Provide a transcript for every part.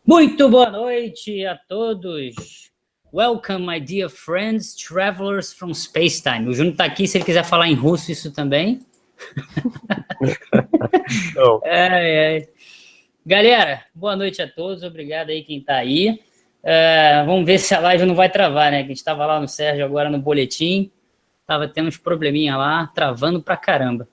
Muito boa noite a todos. Welcome, my dear friends, travelers from space-time. O Júnior está aqui, se ele quiser falar em russo, isso também. Não. Galera, boa noite a todos, obrigado aí quem está aí. Vamos ver se a live não vai travar, né? Que a gente estava lá no Sérgio agora no boletim, estava tendo uns probleminha lá, travando pra caramba.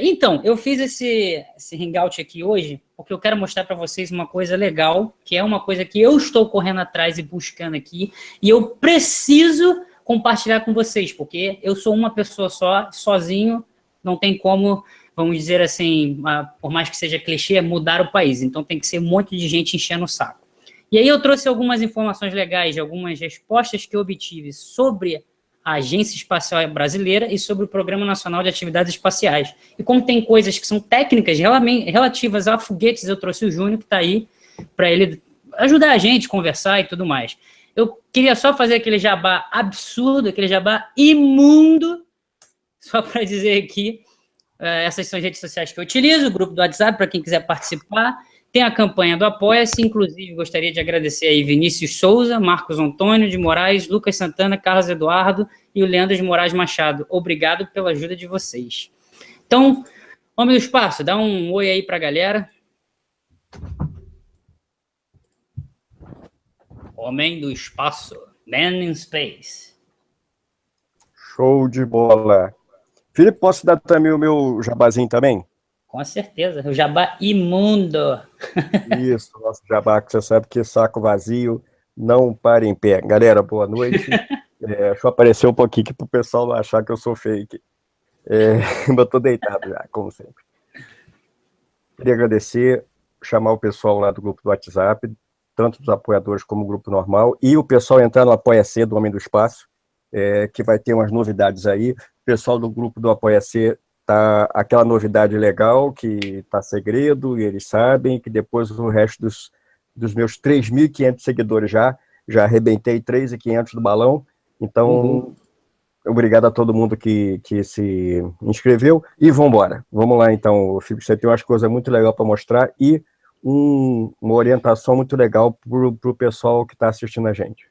Então, eu fiz esse hangout aqui hoje porque eu quero mostrar para vocês uma coisa legal, que é uma coisa que eu estou correndo atrás e buscando aqui, e eu preciso compartilhar com vocês, porque eu sou uma pessoa só, sozinho, não tem como, vamos dizer assim, por mais que seja clichê, mudar o país, então tem que ser um monte de gente enchendo o saco. E aí eu trouxe algumas informações legais, algumas respostas que eu obtive sobre a Agência Espacial Brasileira e sobre o Programa Nacional de Atividades Espaciais. E como tem coisas que são técnicas relativas a foguetes, eu trouxe o Júnior, que está aí, para ele ajudar a gente a conversar e tudo mais. Eu queria só fazer aquele jabá absurdo, aquele jabá imundo, só para dizer aqui, essas são as redes sociais que eu utilizo, o grupo do WhatsApp, para quem quiser participar. Tem a campanha do Apoia-se, inclusive gostaria de agradecer aí Vinícius Souza, Marcos Antônio de Moraes, Lucas Santana, Carlos Eduardo e o Leandro de Moraes Machado. Obrigado pela ajuda de vocês. Então, Homem do Espaço, dá um oi aí para a galera. Homem do Espaço, Man in Space. Show de bola. Felipe, posso dar também o meu jabazinho também? Com certeza, o jabá imundo. Isso, nosso jabá, que você sabe que saco vazio não para em pé. Galera, boa noite. Deixa eu aparecer um pouquinho aqui para o pessoal não achar que eu sou fake. Eu estou deitado já, como sempre. Queria agradecer, chamar o pessoal lá do grupo do WhatsApp, tanto dos apoiadores como o grupo normal, e o pessoal entrar no Apoia-se do Homem do Espaço, que vai ter umas novidades aí. O pessoal do grupo do Apoia-se tá aquela novidade legal que tá segredo e eles sabem que depois o resto dos meus 3.500 seguidores já arrebentei 3.500 do balão, então obrigado a todo mundo que se inscreveu e vamos lá então, Felipe, você tem umas coisas muito legais para mostrar e uma orientação muito legal pro pessoal que está assistindo a gente.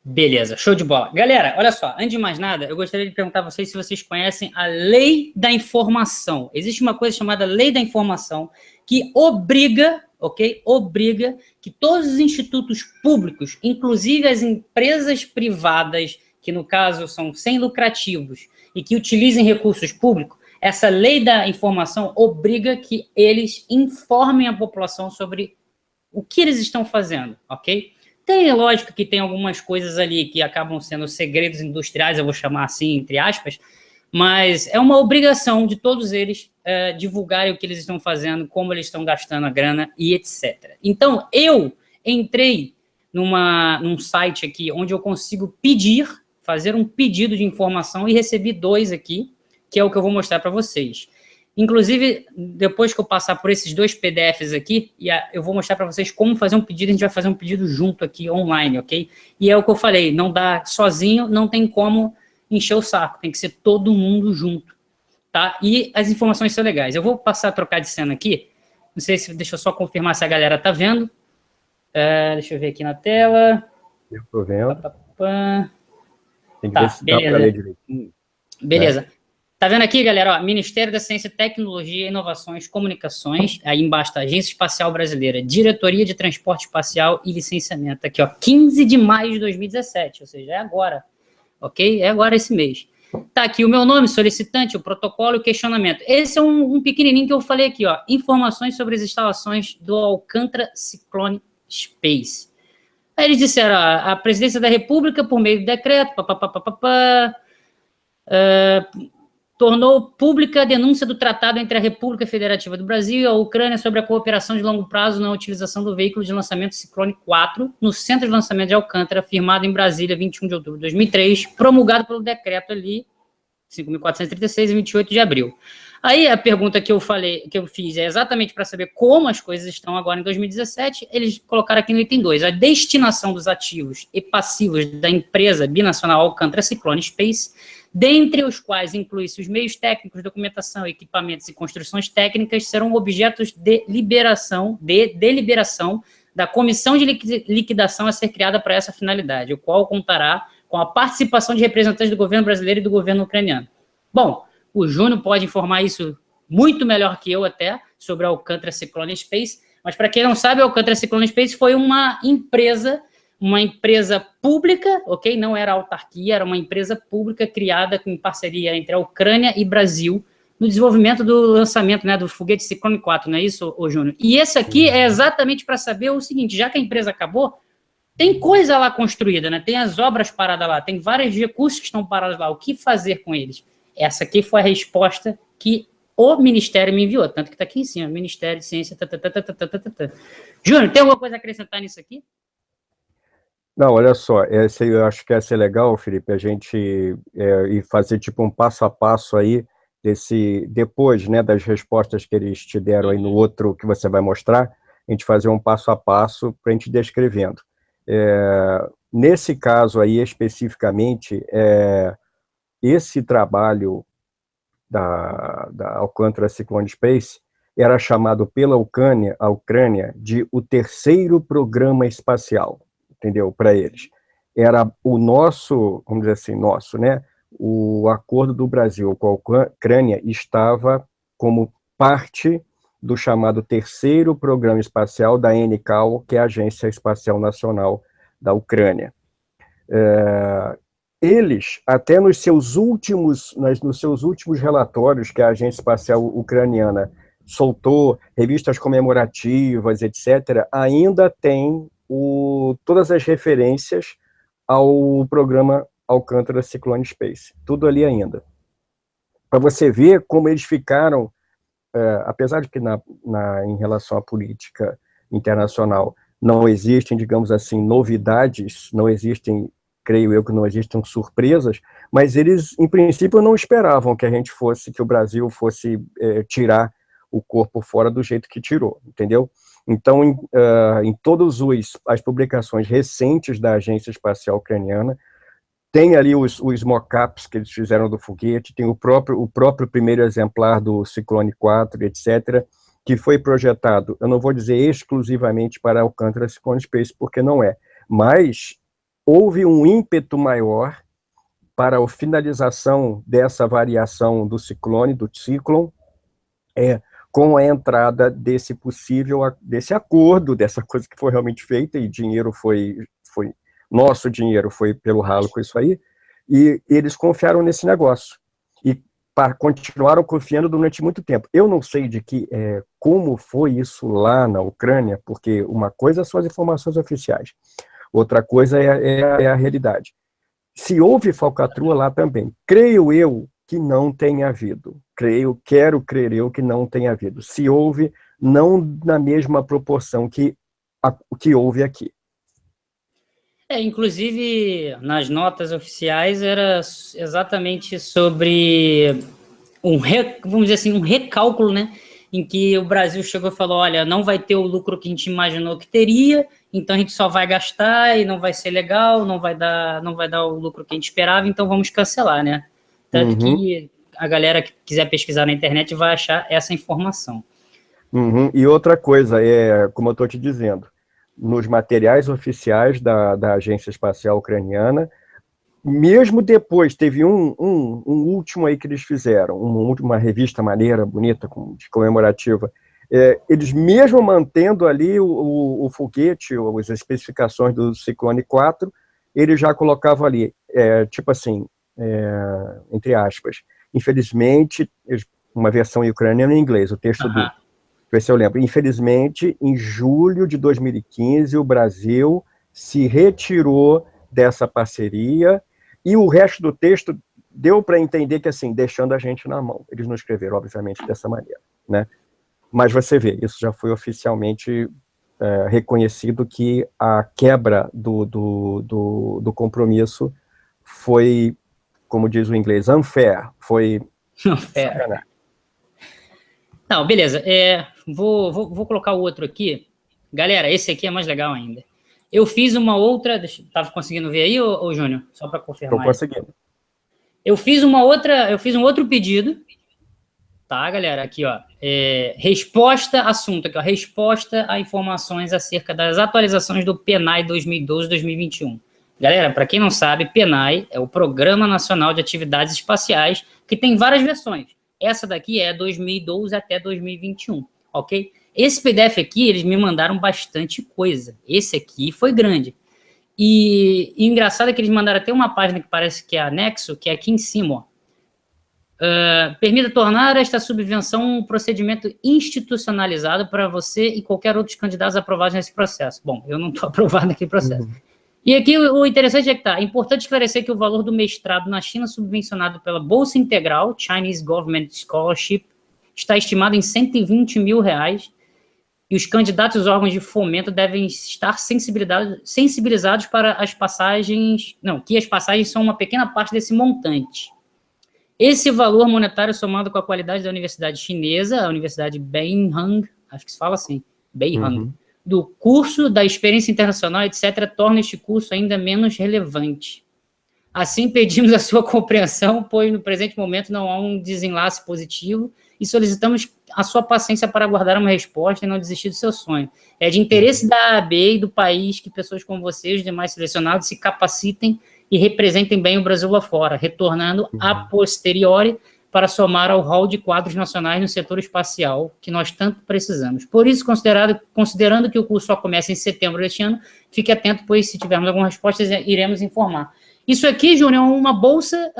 Beleza, show de bola. Galera, olha só, antes de mais nada, eu gostaria de perguntar a vocês se vocês conhecem a Lei da Informação. Existe uma coisa chamada Lei da Informação que obriga, ok? Obriga que todos os institutos públicos, inclusive as empresas privadas, que no caso são sem lucrativos e que utilizem recursos públicos, essa Lei da Informação obriga que eles informem a população sobre o que eles estão fazendo, ok? Lógico que tem algumas coisas ali que acabam sendo segredos industriais, eu vou chamar assim, entre aspas, mas é uma obrigação de todos eles divulgarem o que eles estão fazendo, como eles estão gastando a grana e etc. Então, eu entrei num site aqui onde eu consigo fazer um pedido de informação e recebi 2 aqui, que é o que eu vou mostrar para vocês. Inclusive, depois que eu passar por esses 2 PDFs aqui, eu vou mostrar para vocês como fazer um pedido, a gente vai fazer um pedido junto aqui, online, ok? E é o que eu falei, não dá sozinho, não tem como encher o saco, tem que ser todo mundo junto, tá? E as informações são legais. Eu vou passar a trocar de cena aqui, não sei se, deixa eu só confirmar se a galera tá vendo. Deixa eu ver aqui na tela. Eu tô vendo. Tem que ver se dá pra ler direitinho. Beleza. Tá vendo aqui, galera? Ó, Ministério da Ciência, Tecnologia, Inovações, Comunicações, aí embaixo tá Agência Espacial Brasileira, Diretoria de Transporte Espacial e Licenciamento. Aqui, ó, 15 de maio de 2017, ou seja, é agora, ok? É agora esse mês. Tá aqui o meu nome, solicitante, o protocolo e o questionamento. Esse é um pequenininho que eu falei aqui, ó, informações sobre as instalações do Alcântara Cyclone Space. Aí eles disseram, ó, a Presidência da República, por meio do decreto, tornou pública a denúncia do tratado entre a República Federativa do Brasil e a Ucrânia sobre a cooperação de longo prazo na utilização do veículo de lançamento Ciclone 4 no Centro de Lançamento de Alcântara, firmado em Brasília, 21 de outubro de 2003, promulgado pelo decreto ali, 5.436, e 28 de abril. Aí a pergunta que eu fiz é exatamente para saber como as coisas estão agora em 2017, eles colocaram aqui no item 2, a destinação dos ativos e passivos da empresa binacional Alcântara Cyclone Space dentre os quais inclui-se os meios técnicos, documentação, equipamentos e construções técnicas, serão objetos de deliberação da comissão de liquidação a ser criada para essa finalidade, o qual contará com a participação de representantes do governo brasileiro e do governo ucraniano. Bom, o Júnior pode informar isso muito melhor que eu até, sobre a Alcântara Cyclone Space, mas para quem não sabe, a Alcântara Cyclone Space foi uma empresa pública, ok? Não era autarquia, era uma empresa pública criada em parceria entre a Ucrânia e Brasil, no desenvolvimento do lançamento, né, do foguete Ciclone 4, não é isso, Júnior? E esse aqui é exatamente para saber o seguinte, já que a empresa acabou, tem coisa lá construída, né? Tem as obras paradas lá, tem vários recursos que estão parados lá, o que fazer com eles? Essa aqui foi a resposta que o Ministério me enviou, tanto que está aqui em cima, Ministério de Ciência, Júnior, tem alguma coisa a acrescentar nisso aqui? Não, olha só, eu acho que ia ser legal, Felipe, a gente ir fazer tipo um passo a passo aí, depois, né, das respostas que eles te deram aí no outro que você vai mostrar, a gente fazer um passo a passo para a gente ir descrevendo. Nesse caso aí, especificamente, esse trabalho da Alcântara Cyclone Space era chamado pela Ucrânia de o terceiro programa espacial, entendeu? Para eles. Era o nosso, vamos dizer assim, né? O acordo do Brasil com a Ucrânia estava como parte do chamado terceiro programa espacial da NCAO, que é a Agência Espacial Nacional da Ucrânia. Eles, até nos seus últimos relatórios que a Agência Espacial Ucraniana soltou, revistas comemorativas, etc., ainda tem todas as referências ao programa Alcântara Cyclone Space, tudo ali ainda. Para você ver como eles ficaram, apesar de que em relação à política internacional não existem, digamos assim, novidades, não existem, creio eu que não existem surpresas, mas eles, em princípio, não esperavam que o Brasil fosse tirar o corpo fora do jeito que tirou, entendeu? Então, em todas as publicações recentes da Agência Espacial Ucraniana, tem ali os mock-ups que eles fizeram do foguete, tem o próprio primeiro exemplar do Ciclone 4, etc., que foi projetado, eu não vou dizer exclusivamente para Alcântara Cyclone Space, porque não é, mas houve um ímpeto maior para a finalização dessa variação do ciclone, com a entrada desse acordo, dessa coisa que foi realmente feita, e nosso dinheiro foi pelo ralo com isso aí, e eles confiaram nesse negócio, e continuaram confiando durante muito tempo. Eu não sei como foi isso lá na Ucrânia, porque uma coisa são as informações oficiais, outra coisa é a realidade. Se houve falcatrua lá também, creio eu que não tenha havido. Quero crer eu que não tenha havido. Se houve, não na mesma proporção que houve aqui. Inclusive, nas notas oficiais, era exatamente sobre vamos dizer assim, um recálculo, né? Em que o Brasil chegou e falou, olha, não vai ter o lucro que a gente imaginou que teria, então a gente só vai gastar e não vai ser legal, não vai dar o lucro que a gente esperava, então vamos cancelar, né? Tanto que a galera que quiser pesquisar na internet vai achar essa informação. E outra coisa, como eu estou te dizendo, nos materiais oficiais da Agência Espacial Ucraniana, mesmo depois, teve um último aí que eles fizeram, uma revista maneira, bonita, comemorativa, eles mesmo mantendo ali o foguete, as especificações do Ciclone 4, eles já colocavam ali, tipo assim, entre aspas, infelizmente, uma versão em ucraniano e em inglês, o texto ver se eu lembro. Infelizmente, em julho de 2015, o Brasil se retirou dessa parceria e o resto do texto deu para entender que, assim, deixando a gente na mão. Eles não escreveram, obviamente, dessa maneira, né? Mas você vê, isso já foi oficialmente reconhecido que a quebra do compromisso foi, como diz o inglês, unfair, foi sacanagem. Não, beleza. Vou colocar o outro aqui. Galera, esse aqui é mais legal ainda. Eu fiz uma outra... Estava conseguindo ver aí, ô Júnior? Só para confirmar. Estou conseguindo. Eu fiz um outro pedido, tá, galera? Aqui, ó, assunto aqui, ó, resposta a informações acerca das atualizações do PNAE 2012-2021. Galera, para quem não sabe, PNAE é o Programa Nacional de Atividades Espaciais, que tem várias versões. Essa daqui é 2012 até 2021, ok? Esse PDF aqui, eles me mandaram bastante coisa. Esse aqui foi grande. E engraçado é que eles mandaram até uma página que parece que é anexo, que é aqui em cima, ó. Permita tornar esta subvenção um procedimento institucionalizado para você e qualquer outros candidatos aprovados nesse processo. Bom, eu não estou aprovado naquele processo. E aqui o interessante é que é importante esclarecer que o valor do mestrado na China subvencionado pela Bolsa Integral, Chinese Government Scholarship, está estimado em R$120 mil, e os candidatos e os órgãos de fomento devem estar sensibilizados para as passagens, que as passagens são uma pequena parte desse montante. Esse valor monetário somado com a qualidade da universidade chinesa, a Universidade Beihang, acho que se fala assim, Beihang, do curso, da experiência internacional, etc., torna este curso ainda menos relevante. Assim, pedimos a sua compreensão, pois no presente momento não há um desenlace positivo e solicitamos a sua paciência para aguardar uma resposta e não desistir do seu sonho. É de interesse da AB e do país que pessoas como vocês, os demais selecionados, se capacitem e representem bem o Brasil lá fora, retornando a posteriori para somar ao rol de quadros nacionais no setor espacial, que nós tanto precisamos. Por isso, considerando que o curso só começa em setembro deste ano, fique atento, pois se tivermos alguma resposta, iremos informar. Isso aqui, Júnior, é uma bolsa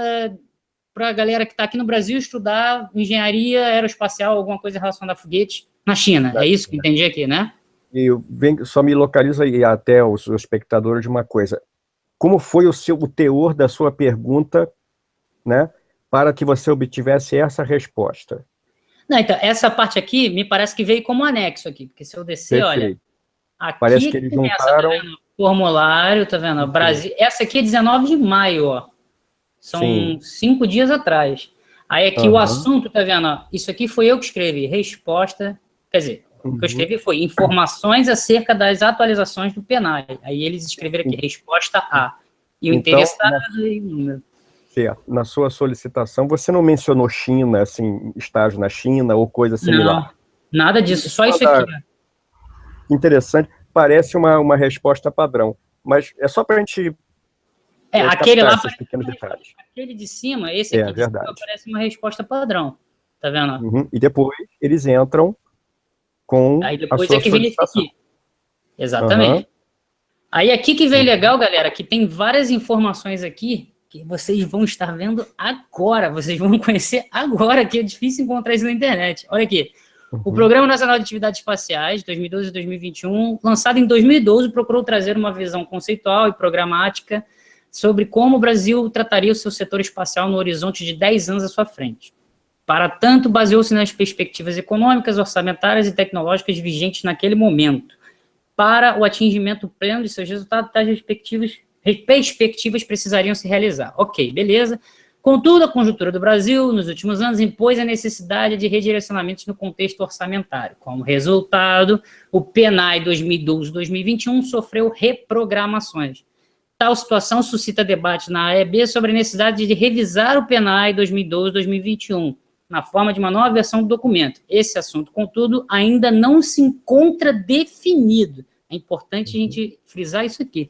para a galera que está aqui no Brasil estudar engenharia aeroespacial, alguma coisa relacionada a foguete na China. É isso que entendi aqui, né? E só me localiza aí até o seu espectador de uma coisa. Como foi o teor da sua pergunta, né, para que você obtivesse essa resposta? Não, então, essa parte aqui me parece que veio como anexo aqui, porque se eu descer, Perfeito. olha, aqui parece que eles juntaram... tá vendo? Formulário, tá vendo? Brasil, essa aqui é 19 de maio, ó. São 5 dias atrás. Aí aqui o assunto, tá vendo? Ó, isso aqui foi eu que escrevi, resposta, quer dizer, o que eu escrevi foi informações acerca das atualizações do PNAE. Aí eles escreveram aqui, resposta A. E o interessado e o número. Certo. Na sua solicitação, você não mencionou China, assim, estágio na China ou coisa similar? Não, nada disso, só isso aqui. Né? Interessante, parece uma resposta padrão, mas é só para a gente... aquele lá parece aquele de cima, esse aqui de cima parece uma resposta padrão, tá vendo? E depois eles entram com aí depois é que vem esse aqui. Exatamente. Aí aqui que vem legal, galera, que tem várias informações aqui que vocês vão estar vendo agora, vocês vão conhecer agora, que é difícil encontrar isso na internet. Olha aqui. O Programa Nacional de Atividades Espaciais, 2012 e 2021, lançado em 2012, procurou trazer uma visão conceitual e programática sobre como o Brasil trataria o seu setor espacial no horizonte de 10 anos à sua frente. Para tanto, baseou-se nas perspectivas econômicas, orçamentárias e tecnológicas vigentes naquele momento. Para o atingimento pleno de seus resultados, tais perspectivas precisariam se realizar. Ok, beleza. Contudo, a conjuntura do Brasil, nos últimos anos, impôs a necessidade de redirecionamentos no contexto orçamentário. Como resultado, o PNAE 2012-2021 sofreu reprogramações. Tal situação suscita debate na AEB sobre a necessidade de revisar o PNAE 2012-2021, na forma de uma nova versão do documento. Esse assunto, contudo, ainda não se encontra definido. É importante a gente frisar isso aqui.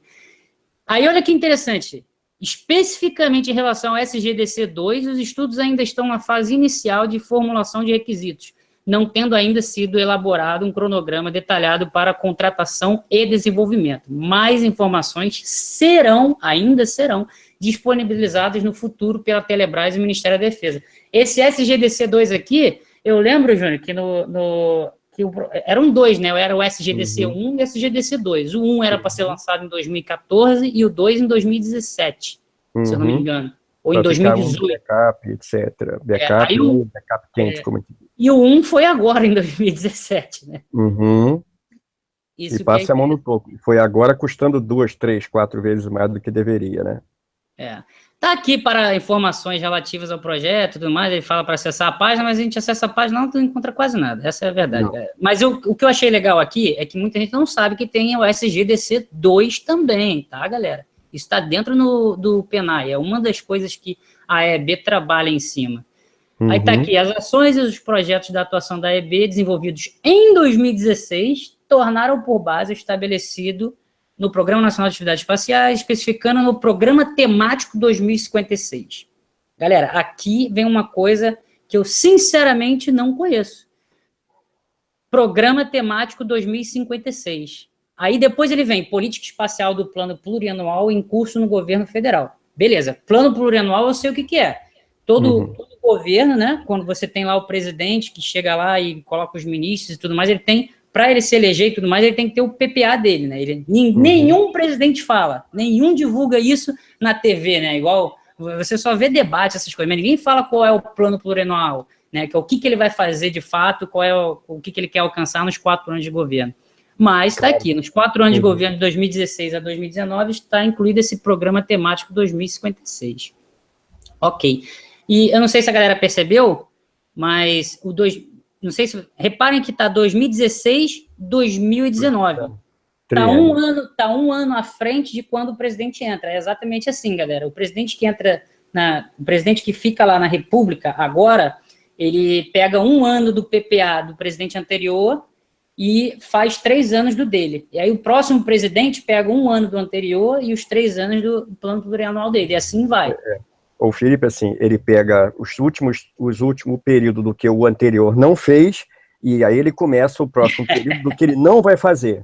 Aí, olha que interessante. Especificamente em relação ao SGDC2, os estudos ainda estão na fase inicial de formulação de requisitos, não tendo ainda sido elaborado um cronograma detalhado para contratação e desenvolvimento. Mais informações ainda serão disponibilizadas no futuro pela Telebrás e o Ministério da Defesa. Esse SGDC2 aqui, eu lembro, Júnior, que eram dois, né? Era o SGDC1 e o SGDC2. O 1 era para ser lançado em 2014 e o 2 em 2017, se eu não me engano. Ou em 2018. Backup, etc. Backup backup quente, como a gente diz. E o 1 foi agora, em 2017, né? Isso e passa a mão no topo. Foi agora custando 2, 3, 4 vezes mais do que deveria, né? Tá aqui para informações relativas ao projeto e tudo mais, ele fala para acessar a página, mas a gente acessa a página e não encontra quase nada, essa é a verdade. Mas o que eu achei legal aqui é que muita gente não sabe que tem o SGDC2 também, tá, galera? Isso está dentro do PNAE, é uma das coisas que a EB trabalha em cima. Aí está aqui, as ações e os projetos da atuação da EB desenvolvidos em 2016 tornaram por base o estabelecido no Programa Nacional de Atividades Espaciais, especificando no Programa Temático 2056. Galera, aqui vem uma coisa que eu sinceramente não conheço. Programa Temático 2056. Aí depois ele vem, Política Espacial do Plano Plurianual em curso no governo federal. Beleza, Plano Plurianual eu sei o que é. Todo governo, né, quando você tem lá o presidente que chega lá e coloca os ministros e tudo mais, ele tem, para ele se eleger e tudo mais, ele tem que ter o PPA dele, né? Nenhum presidente fala, nenhum divulga isso na TV, né? Igual, você só vê debate, essas coisas, mas ninguém fala qual é o plano plurianual, né? Que é o que ele vai fazer de fato, qual é o que ele quer alcançar nos 4 anos de governo. Mas está aqui, nos 4 anos de governo de 2016 a 2019, está incluído esse programa temático 2056. Ok. E eu não sei se a galera percebeu, mas não sei se... Reparem que está 2016, 2019. Está um ano à frente de quando o presidente entra. É exatamente assim, galera. O presidente que entra, o presidente que fica lá na República agora, ele pega 1 ano do PPA do presidente anterior e faz 3 anos do dele. E aí o próximo presidente pega 1 ano do anterior e os 3 anos do plano plurianual dele. E assim vai. O Felipe, assim, ele pega os últimos período do que o anterior não fez, e aí ele começa o próximo período do que ele não vai fazer.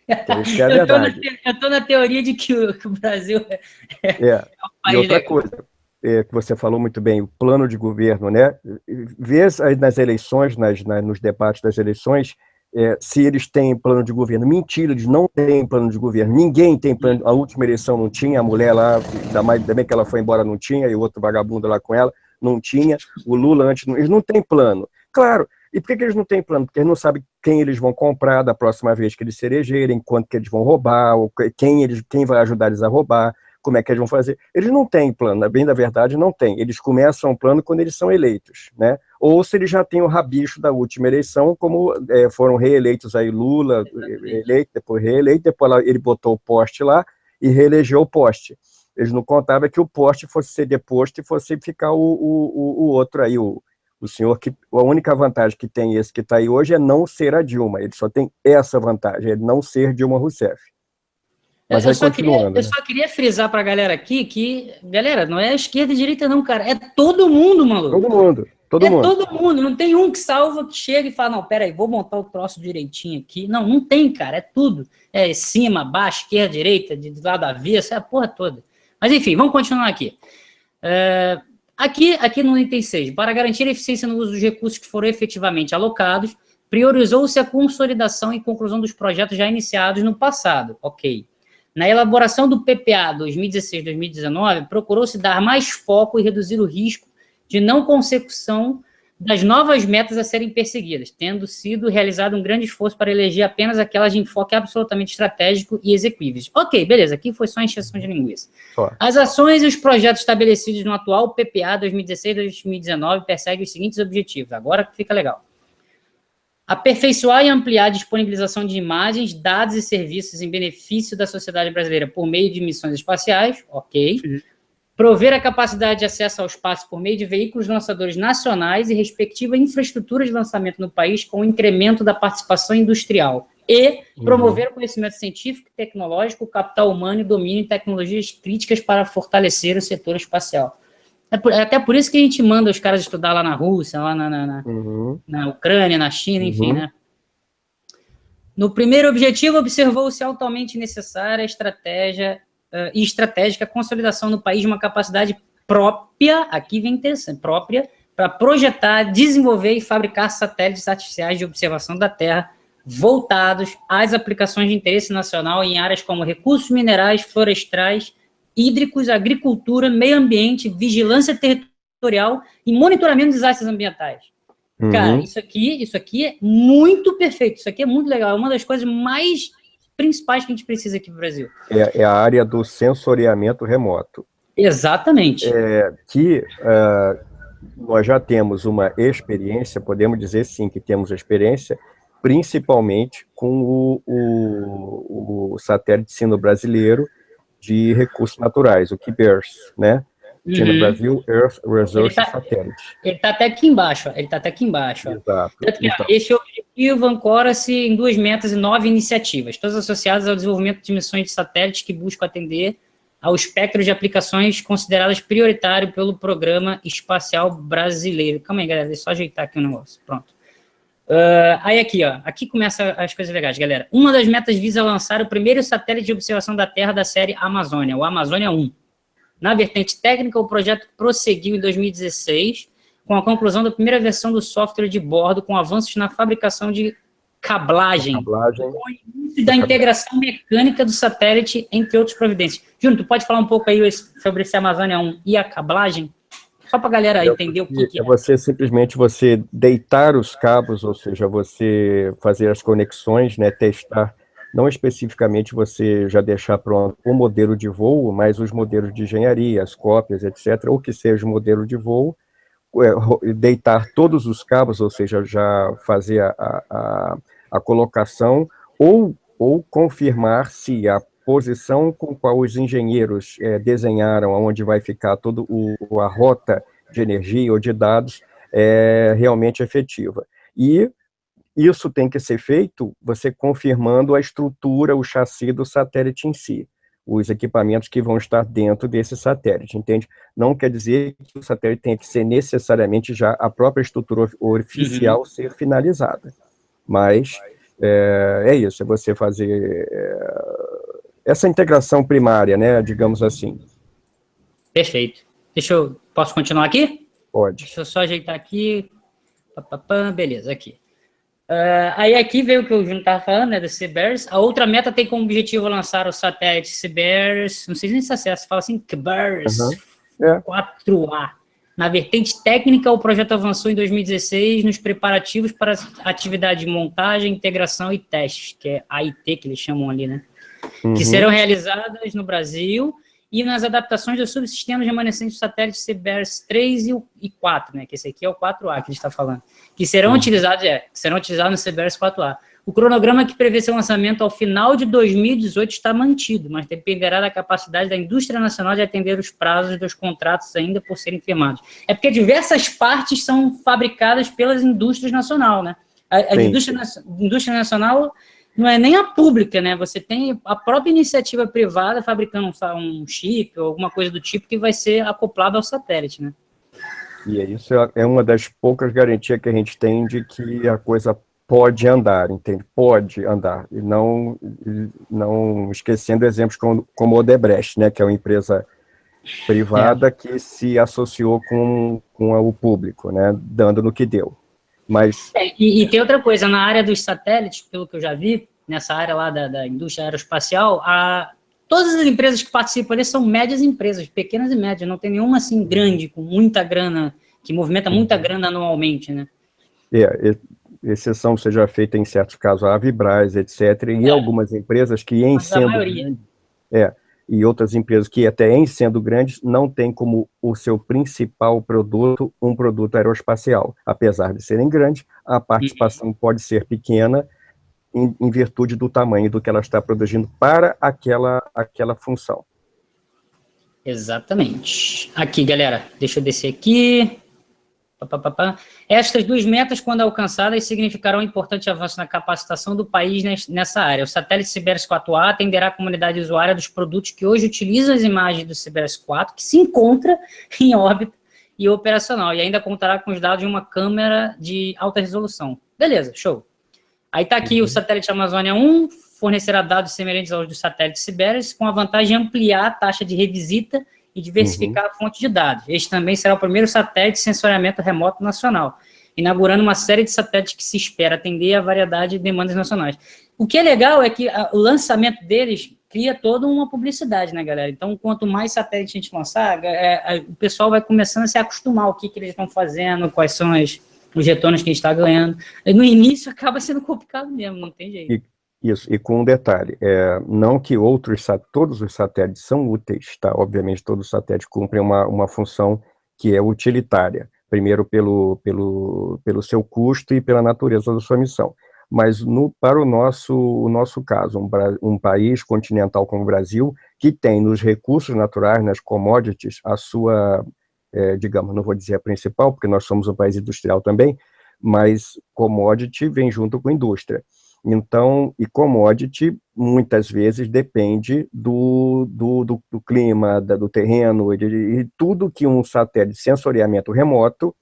Então, isso é a verdade. Eu estou na teoria de que o Brasil é um país e outra coisa, que você falou muito bem, o plano de governo, né? Vê nas eleições, nos debates das eleições, se eles têm plano de governo. Mentira, eles não têm plano de governo. Ninguém tem plano. A última eleição não tinha, a mulher lá, ainda bem que ela foi embora, não tinha, e o outro vagabundo lá com ela, não tinha. O Lula antes, eles não têm plano. Claro, e por que eles não têm plano? Porque eles não sabem quem eles vão comprar da próxima vez que eles se elegerem, quanto que eles vão roubar, ou quem vai ajudar eles a roubar, como é que eles vão fazer. Eles não têm plano, bem da verdade, não tem. Eles começam o plano quando eles são eleitos, né? Ou se eles já têm o rabicho da última eleição, como foram reeleitos aí Lula, eleito, depois reeleito, depois ele botou o poste lá e reelegeu o poste. Eles não contavam que o poste fosse ser deposto e fosse ficar o outro aí, o senhor, que a única vantagem que tem esse que está aí hoje é não ser a Dilma. Ele só tem essa vantagem, é não ser Dilma Rousseff. Mas eu só queria frisar pra galera aqui que, galera, não é esquerda e direita não, cara, é todo mundo, maluco. Todo mundo. Todo mundo, não tem um que salva, que chega e fala, não, peraí, vou montar o troço direitinho aqui. Não tem, cara, é tudo. É cima, baixo, esquerda, direita, de lado avesso, é a porra toda. Mas enfim, vamos continuar aqui. Aqui no item 6, para garantir a eficiência no uso dos recursos que foram efetivamente alocados, priorizou-se a consolidação e conclusão dos projetos já iniciados no passado. Ok. Na elaboração do PPA 2016-2019, procurou-se dar mais foco e reduzir o risco de não consecução das novas metas a serem perseguidas, tendo sido realizado um grande esforço para eleger apenas aquelas de enfoque absolutamente estratégico e execuíveis. Ok, beleza, aqui foi só encheção de linguiça. As ações e os projetos estabelecidos no atual PPA 2016-2019 perseguem os seguintes objetivos. Agora fica legal. Aperfeiçoar e ampliar a disponibilização de imagens, dados e serviços em benefício da sociedade brasileira por meio de missões espaciais, ok. Sim. Prover a capacidade de acesso ao espaço por meio de veículos lançadores nacionais e respectiva infraestrutura de lançamento no país com o incremento da participação industrial. E promover o conhecimento científico e tecnológico, o capital humano e domínio de tecnologias críticas para fortalecer o setor espacial. Até por isso que a gente manda os caras estudar lá na Rússia, lá na Ucrânia, na China, enfim, né? No primeiro objetivo, observou-se altamente necessária e estratégica consolidação no país de uma capacidade própria, aqui vem interessante, própria, para projetar, desenvolver e fabricar satélites artificiais de observação da Terra voltados às aplicações de interesse nacional em áreas como recursos minerais, florestais, hídricos, agricultura, meio ambiente, vigilância territorial e monitoramento de desastres ambientais. Cara, isso aqui é muito perfeito, isso aqui é muito legal, é uma das coisas mais principais que a gente precisa aqui no Brasil. É a área do sensoriamento remoto. Exatamente. Nós já temos uma experiência, podemos dizer sim que temos experiência, principalmente com o satélite sino-brasileiro de recursos naturais, o KIBERS, né? Tinha no Brasil Earth Ele Resource tá, Satellite. ele tá até aqui embaixo, ó. Ele tá até aqui embaixo, ó. Exato. Tanto que, ó, Então, esse objetivo ancora-se em 2 metas e 9 iniciativas, todas associadas ao desenvolvimento de missões de satélites que buscam atender ao espectro de aplicações consideradas prioritário pelo Programa Espacial Brasileiro. Calma aí, galera, deixa eu só ajeitar aqui o negócio. Pronto. Aí aqui, ó, aqui começa as coisas legais, galera. Uma das metas visa lançar o primeiro satélite de observação da Terra da série Amazônia, o Amazônia 1. Na vertente técnica, o projeto prosseguiu em 2016, com a conclusão da primeira versão do software de bordo, com avanços na fabricação de cablagem, com o início da integração mecânica do satélite, entre outras providências. Júnior, tu pode falar um pouco aí sobre esse Amazônia 1 e a cablagem? Só para a galera entender o que é. Você simplesmente você deitar os cabos, ou seja, você fazer as conexões, né, testar, não especificamente você já deixar pronto o modelo de voo, mas os modelos de engenharia, as cópias, etc., ou que seja o modelo de voo, deitar todos os cabos, ou seja, já fazer a colocação, ou confirmar se a posição com qual os engenheiros desenharam onde vai ficar toda a rota de energia ou de dados é realmente efetiva. E isso tem que ser feito você confirmando a estrutura, o chassi do satélite em si, os equipamentos que vão estar dentro desse satélite, entende? Não quer dizer que o satélite tem que ser necessariamente já a própria estrutura oficial ser finalizada, mas é isso, é você fazer essa integração primária, né, digamos assim. Perfeito. Posso continuar aqui? Pode. Deixa eu só ajeitar aqui. Beleza, aqui. Aí aqui veio o que o Júnior estava falando, né, do CBERS. A outra meta tem como objetivo lançar o satélite CBERS, não sei nem se acessa, fala assim, CBERS 4A. Na vertente técnica, o projeto avançou em 2016 nos preparativos para a atividade de montagem, integração e testes, que é AIT, que eles chamam ali, né? Que serão realizadas no Brasil e nas adaptações dos subsistemas remanescentes do satélite CBERS 3 e 4, né, que esse aqui é o 4A que a gente está falando, que serão utilizados no CBERS 4A. O cronograma que prevê seu lançamento ao final de 2018 está mantido, mas dependerá da capacidade da indústria nacional de atender os prazos dos contratos ainda por serem firmados. É porque diversas partes são fabricadas pelas indústrias nacionais, né? A indústria nacional não é nem a pública, né? Você tem a própria iniciativa privada fabricando um chip ou alguma coisa do tipo que vai ser acoplado ao satélite, né? E isso é uma das poucas garantias que a gente tem de que a coisa pode andar, entende? Pode andar. E não esquecendo exemplos como o Odebrecht, né? Que é uma empresa privada que se associou com o público, né? Dando no que deu. Mas... E tem outra coisa, na área dos satélites, pelo que eu já vi, nessa área lá da indústria aeroespacial, todas as empresas que participam ali são médias empresas, pequenas e médias, não tem nenhuma assim grande, com muita grana, que movimenta muita grana anualmente, né? Exceção seja feita em certos casos a Avibraz, etc., e algumas empresas que em sendo grandes, e outras empresas que até em sendo grandes não têm como o seu principal produto um produto aeroespacial. Apesar de serem grandes, a participação pode ser pequena em virtude do tamanho do que ela está produzindo para aquela função. Exatamente. Aqui, galera, deixa eu descer aqui. Estas 2 metas, quando alcançadas, significarão um importante avanço na capacitação do país nessa área. O satélite CBERS 4A atenderá a comunidade usuária dos produtos que hoje utilizam as imagens do CBERS 4, que se encontra em órbita e operacional, e ainda contará com os dados de uma câmera de alta resolução. Beleza, show. Aí está aqui o satélite Amazônia 1, fornecerá dados semelhantes aos do satélite CBERS, com a vantagem de ampliar a taxa de revisita e diversificar a fonte de dados. Este também será o primeiro satélite de sensoriamento remoto nacional, inaugurando uma série de satélites que se espera atender a variedade de demandas nacionais. O que é legal é que o lançamento deles cria toda uma publicidade, né, galera? Então, quanto mais satélite a gente lançar, o pessoal vai começando a se acostumar ao que eles estão fazendo, quais são os retornos que a gente está ganhando. No início, acaba sendo complicado mesmo, não tem jeito. Isso, e com um detalhe, não que todos os satélites são úteis, tá? Obviamente todos os satélites cumprem uma função que é utilitária, primeiro pelo seu custo e pela natureza da sua missão, mas para o nosso caso, um país continental como o Brasil, que tem nos recursos naturais, nas commodities, a sua, digamos, não vou dizer a principal, porque nós somos um país industrial também, mas commodity vem junto com indústria. Então, e commodity muitas vezes depende do clima, do terreno, e tudo que um satélite de sensoriamento remoto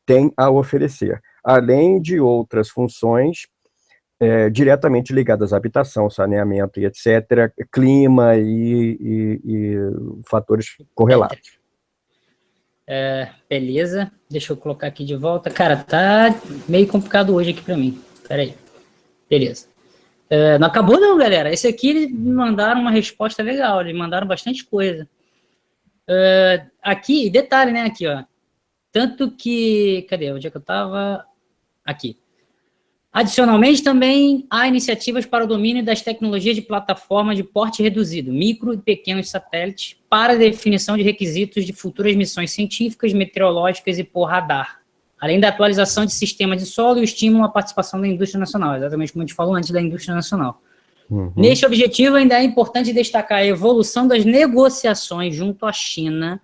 tem a oferecer, além de outras funções diretamente ligadas à habitação, saneamento e etc., clima e fatores correlatos. Beleza, deixa eu colocar aqui de volta. Cara, tá meio complicado hoje aqui para mim. Peraí. Beleza. Não acabou não, galera. Esse aqui eles me mandaram uma resposta legal, eles mandaram bastante coisa. Aqui, detalhe, né, aqui, ó. Tanto que... Cadê? Onde é que eu tava? Aqui. Adicionalmente, também há iniciativas para o domínio das tecnologias de plataforma de porte reduzido, micro e pequenos satélites, para definição de requisitos de futuras missões científicas, meteorológicas e por radar, além da atualização de sistema de solo e o estímulo à participação da indústria nacional, exatamente como a gente falou antes da indústria nacional. Uhum. Neste objetivo, ainda é importante destacar a evolução das negociações junto à China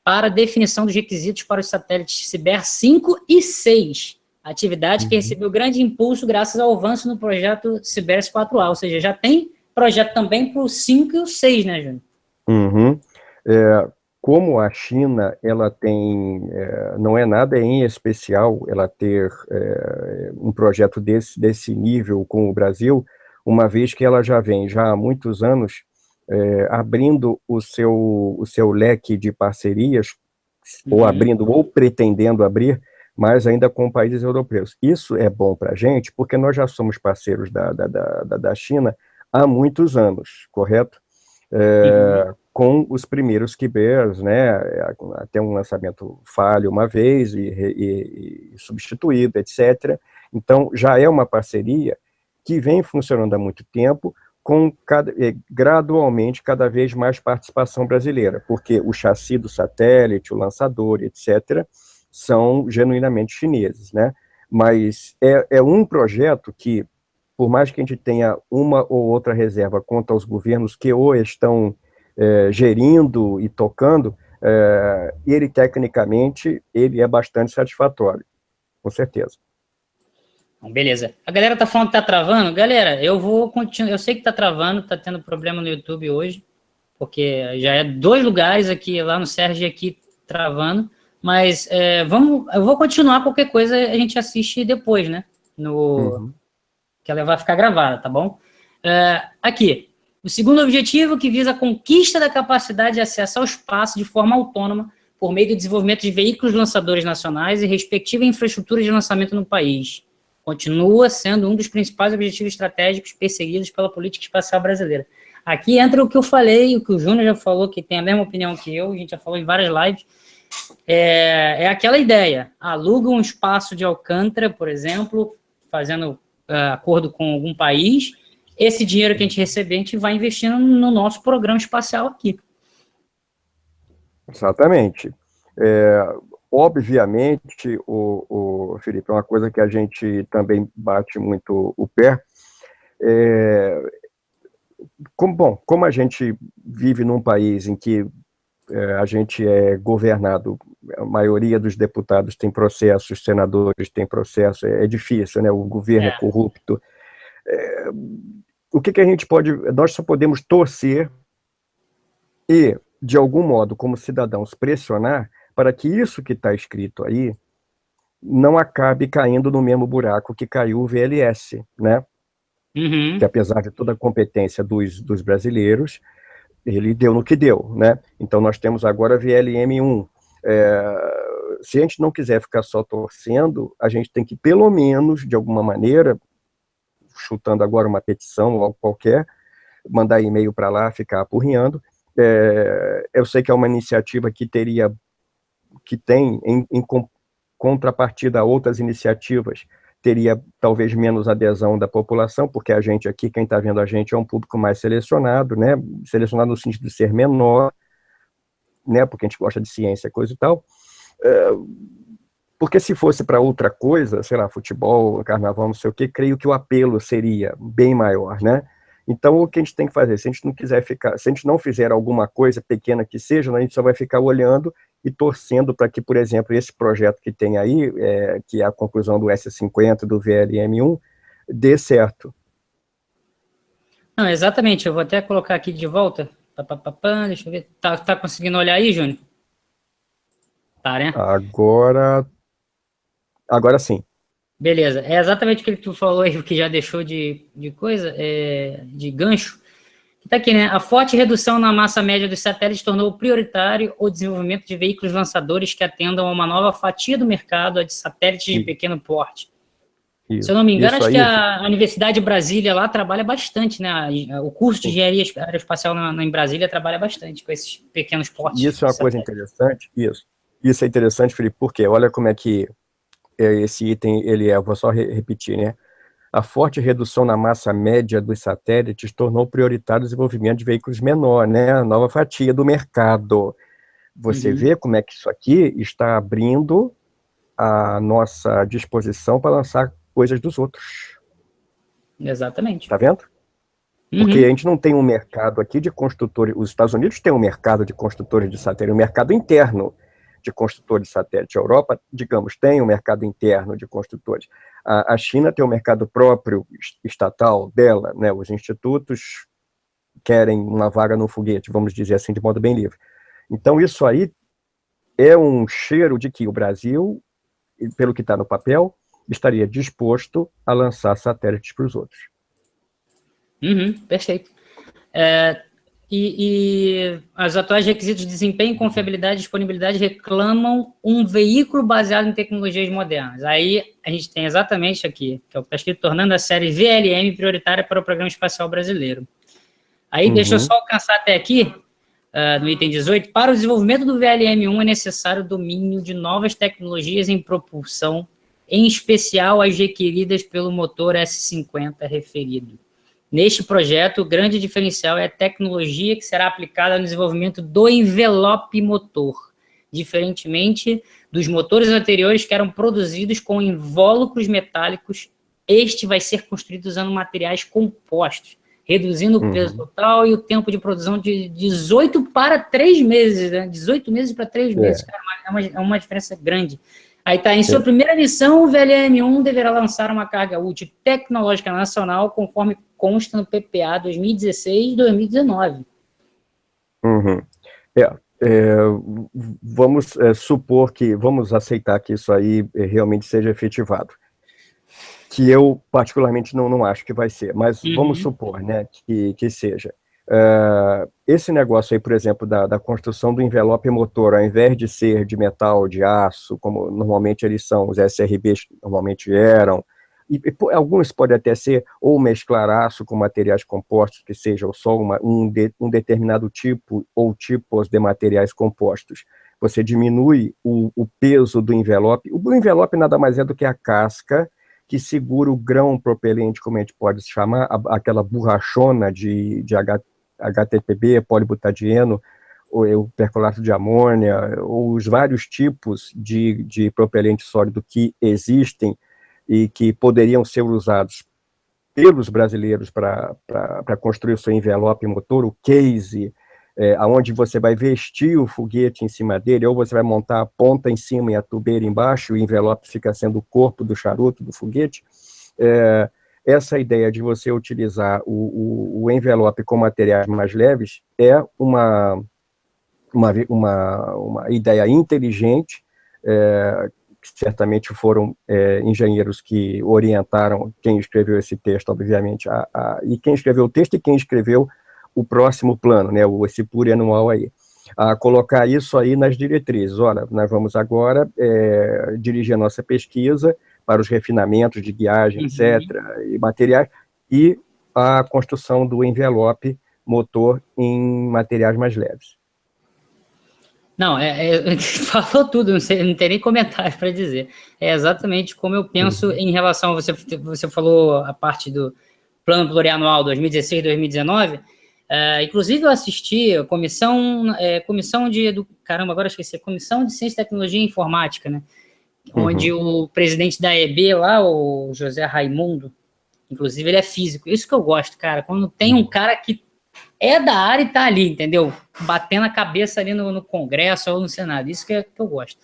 para a definição dos requisitos para os satélites Ciber 5 e 6, atividade que recebeu grande impulso graças ao avanço no projeto Ciberes 4A, ou seja, já tem projeto também para o 5 e o 6, né, Júnior? Uhum. Como a China, ela tem, não é nada em especial ela ter um projeto desse nível com o Brasil, uma vez que ela já vem, já há muitos anos, abrindo o seu leque de parcerias, ou abrindo, ou pretendendo abrir, mas ainda com países europeus. Isso é bom para a gente, porque nós já somos parceiros da China há muitos anos, correto? Com os primeiros Cibers, né, até um lançamento falho uma vez e substituído, etc. Então, já é uma parceria que vem funcionando há muito tempo, com gradualmente cada vez mais participação brasileira, porque o chassi do satélite, o lançador, etc., são genuinamente chineses, né? Mas é um projeto que, por mais que a gente tenha uma ou outra reserva quanto aos governos que o estão gerindo e tocando, ele tecnicamente ele é bastante satisfatório, com certeza. Beleza. A galera tá falando que tá travando. Galera, eu vou continuar. Eu sei que tá travando, tá tendo problema no YouTube hoje, porque já é 2 lugares aqui, lá no Sérgio aqui travando, mas eu vou continuar, qualquer coisa a gente assiste depois, né? Que ela vai ficar gravada, tá bom? Aqui. O segundo objetivo, que visa a conquista da capacidade de acesso ao espaço de forma autônoma por meio do desenvolvimento de veículos lançadores nacionais e respectiva infraestrutura de lançamento no país. Continua sendo um dos principais objetivos estratégicos perseguidos pela política espacial brasileira. Aqui entra o que eu falei, o que o Júnior já falou, que tem a mesma opinião que eu, a gente já falou em várias lives, é aquela ideia, aluga um espaço de Alcântara, por exemplo, fazendo acordo com algum país, esse dinheiro que a gente receber, a gente vai investindo no nosso programa espacial aqui. Exatamente. Obviamente, Felipe, é uma coisa que a gente também bate muito o pé. Como a gente vive num país em que a gente é governado, a maioria dos deputados tem processos, senadores têm processo, é difícil, né? O governo é corrupto. O que a gente pode... Nós só podemos torcer e, de algum modo, como cidadãos, pressionar para que isso que está escrito aí não acabe caindo no mesmo buraco que caiu o VLS, né? Que apesar de toda a competência dos brasileiros, ele deu no que deu, né? Então nós temos agora VLM-1. Se a gente não quiser ficar só torcendo, a gente tem que, pelo menos, de alguma maneira, chutando agora uma petição ou algo qualquer, mandar e-mail para lá, ficar apurrinhando. Eu sei que é uma iniciativa que tem em contrapartida a outras iniciativas, teria talvez menos adesão da população, porque a gente aqui, quem está vendo a gente, é um público mais selecionado, né? Selecionado no sentido de ser menor, né? Porque a gente gosta de ciência, coisa e tal. Porque se fosse para outra coisa, sei lá, futebol, carnaval, não sei o quê, creio que o apelo seria bem maior, né? Então, o que a gente tem que fazer? Se a gente não quiser ficar, se a gente não fizer alguma coisa pequena que seja, né, a gente só vai ficar olhando e torcendo para que, por exemplo, esse projeto que tem aí, que é a conclusão do S50, do VLM1, dê certo. Não, exatamente. Eu vou até colocar aqui de volta. Deixa eu ver. Tá conseguindo olhar aí, Júnior? Tá, né? Agora sim. Beleza. É exatamente aquilo que tu falou aí, o que já deixou de coisa, de gancho. Que tá aqui, né? A forte redução na massa média dos satélites tornou prioritário o desenvolvimento de veículos lançadores que atendam a uma nova fatia do mercado, a de satélites de pequeno porte. Se eu não me engano, acho que a Universidade de Brasília lá trabalha bastante, né? O curso de engenharia aeroespacial em Brasília trabalha bastante com esses pequenos portes. Isso é uma coisa interessante, isso é interessante, Felipe, porque olha como é que esse item, eu vou só repetir, né? A forte redução na massa média dos satélites tornou prioritário o desenvolvimento de veículos menores, né? A nova fatia do mercado. Você vê como é que isso aqui está abrindo a nossa disposição para lançar coisas dos outros. Exatamente. Tá vendo? Porque a gente não tem um mercado aqui de construtores. Os Estados Unidos têm um mercado de construtores de satélite, um mercado interno de construtores de satélite. A Europa, digamos, tem um mercado interno de construtores. A China tem um mercado próprio estatal dela, né? Os institutos querem uma vaga no foguete, vamos dizer assim, de modo bem livre. Então, isso aí é um cheiro de que o Brasil, pelo que está no papel, estaria disposto a lançar satélites para os outros. Perfeito. E os atuais requisitos de desempenho, confiabilidade e disponibilidade reclamam um veículo baseado em tecnologias modernas. Aí a gente tem exatamente aqui, que é o que está escrito, tornando a série VLM prioritária para o Programa Espacial Brasileiro. Aí deixa eu só alcançar até aqui, no item 18, para o desenvolvimento do VLM-1 é necessário o domínio de novas tecnologias em propulsão, em especial as requeridas pelo motor S50 referido. Neste projeto, o grande diferencial é a tecnologia que será aplicada no desenvolvimento do envelope motor, diferentemente dos motores anteriores que eram produzidos com invólucros metálicos. Este vai ser construído usando materiais compostos, reduzindo o peso total e o tempo de produção de 18 para 3 meses, né? 18 meses para 3 meses, cara, é uma diferença grande. Aí está, em sua primeira missão, o VLM-1 deverá lançar uma carga útil tecnológica nacional, conforme consta no PPA 2016-2019. Vamos supor que, vamos aceitar que isso aí realmente seja efetivado. Que eu, particularmente, não acho que vai ser, mas vamos supor, né, que seja. Esse negócio aí, por exemplo, da construção do envelope motor, ao invés de ser de metal, de aço, como normalmente eles são, os SRBs normalmente eram, e alguns podem até ser, ou mesclar aço com materiais compostos, que seja só um determinado tipo, ou tipos de materiais compostos. Você diminui o peso do envelope. O envelope nada mais é do que a casca que segura o grão propelente, como a gente pode chamar, aquela borrachona de HTPB, polibutadieno, o percolato de amônia, ou os vários tipos de propelente sólido que existem e que poderiam ser usados pelos brasileiros para construir o seu envelope motor, o case, onde você vai vestir o foguete em cima dele, ou você vai montar a ponta em cima e a tubeira embaixo, e o envelope fica sendo o corpo do charuto do foguete. Essa ideia de você utilizar o envelope com materiais mais leves é uma ideia inteligente, que certamente foram engenheiros que orientaram quem escreveu esse texto, obviamente, e quem escreveu o texto e quem escreveu o próximo plano, né, esse plurianual aí, a colocar isso aí nas diretrizes. Olha, nós vamos agora dirigir a nossa pesquisa para os refinamentos de guiagem, etc., e materiais, e a construção do envelope motor em materiais mais leves. Não, falou tudo, não tem nem comentário para dizer. É exatamente como eu penso em relação, você falou a parte do plano plurianual 2016-2019, inclusive eu assisti a comissão de, caramba, agora esqueci, Comissão de Ciência, Tecnologia e Informática, né? onde o presidente da EB lá, o José Raimundo, inclusive ele é físico. Isso que eu gosto, cara, quando tem um cara que é da área e tá ali, entendeu? Batendo a cabeça ali no Congresso ou no Senado. Isso que eu gosto.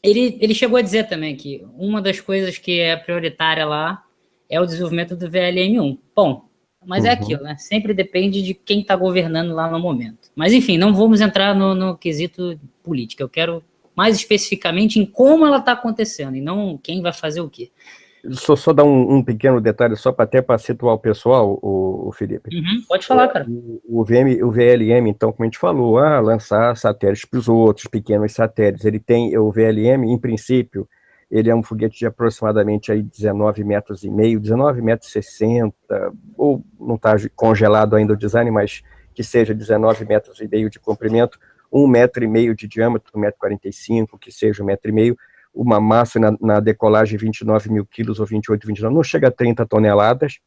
Ele chegou a dizer também que uma das coisas que é prioritária lá é o desenvolvimento do VLM-1. Bom, mas é aquilo, né? Sempre depende de quem está governando lá no momento. Mas, enfim, não vamos entrar no quesito política. Eu quero mais especificamente em como ela está acontecendo e não quem vai fazer o quê. Só dar um pequeno detalhe, só até para situar o pessoal, o Felipe. Pode falar, cara. O VLM, então, como a gente falou, lançar satélites para os outros, pequenos satélites. Ele tem, o VLM, em princípio, ele é um foguete de aproximadamente aí 19 metros e meio, 19 metros e 60, ou não está congelado ainda o design, mas que seja 19 metros e meio de comprimento, 1,5 metro de diâmetro, 1,45 m, que seja 1,5 m, uma massa na decolagem 29 mil quilos ou 28, 29, não chega a 30 toneladas,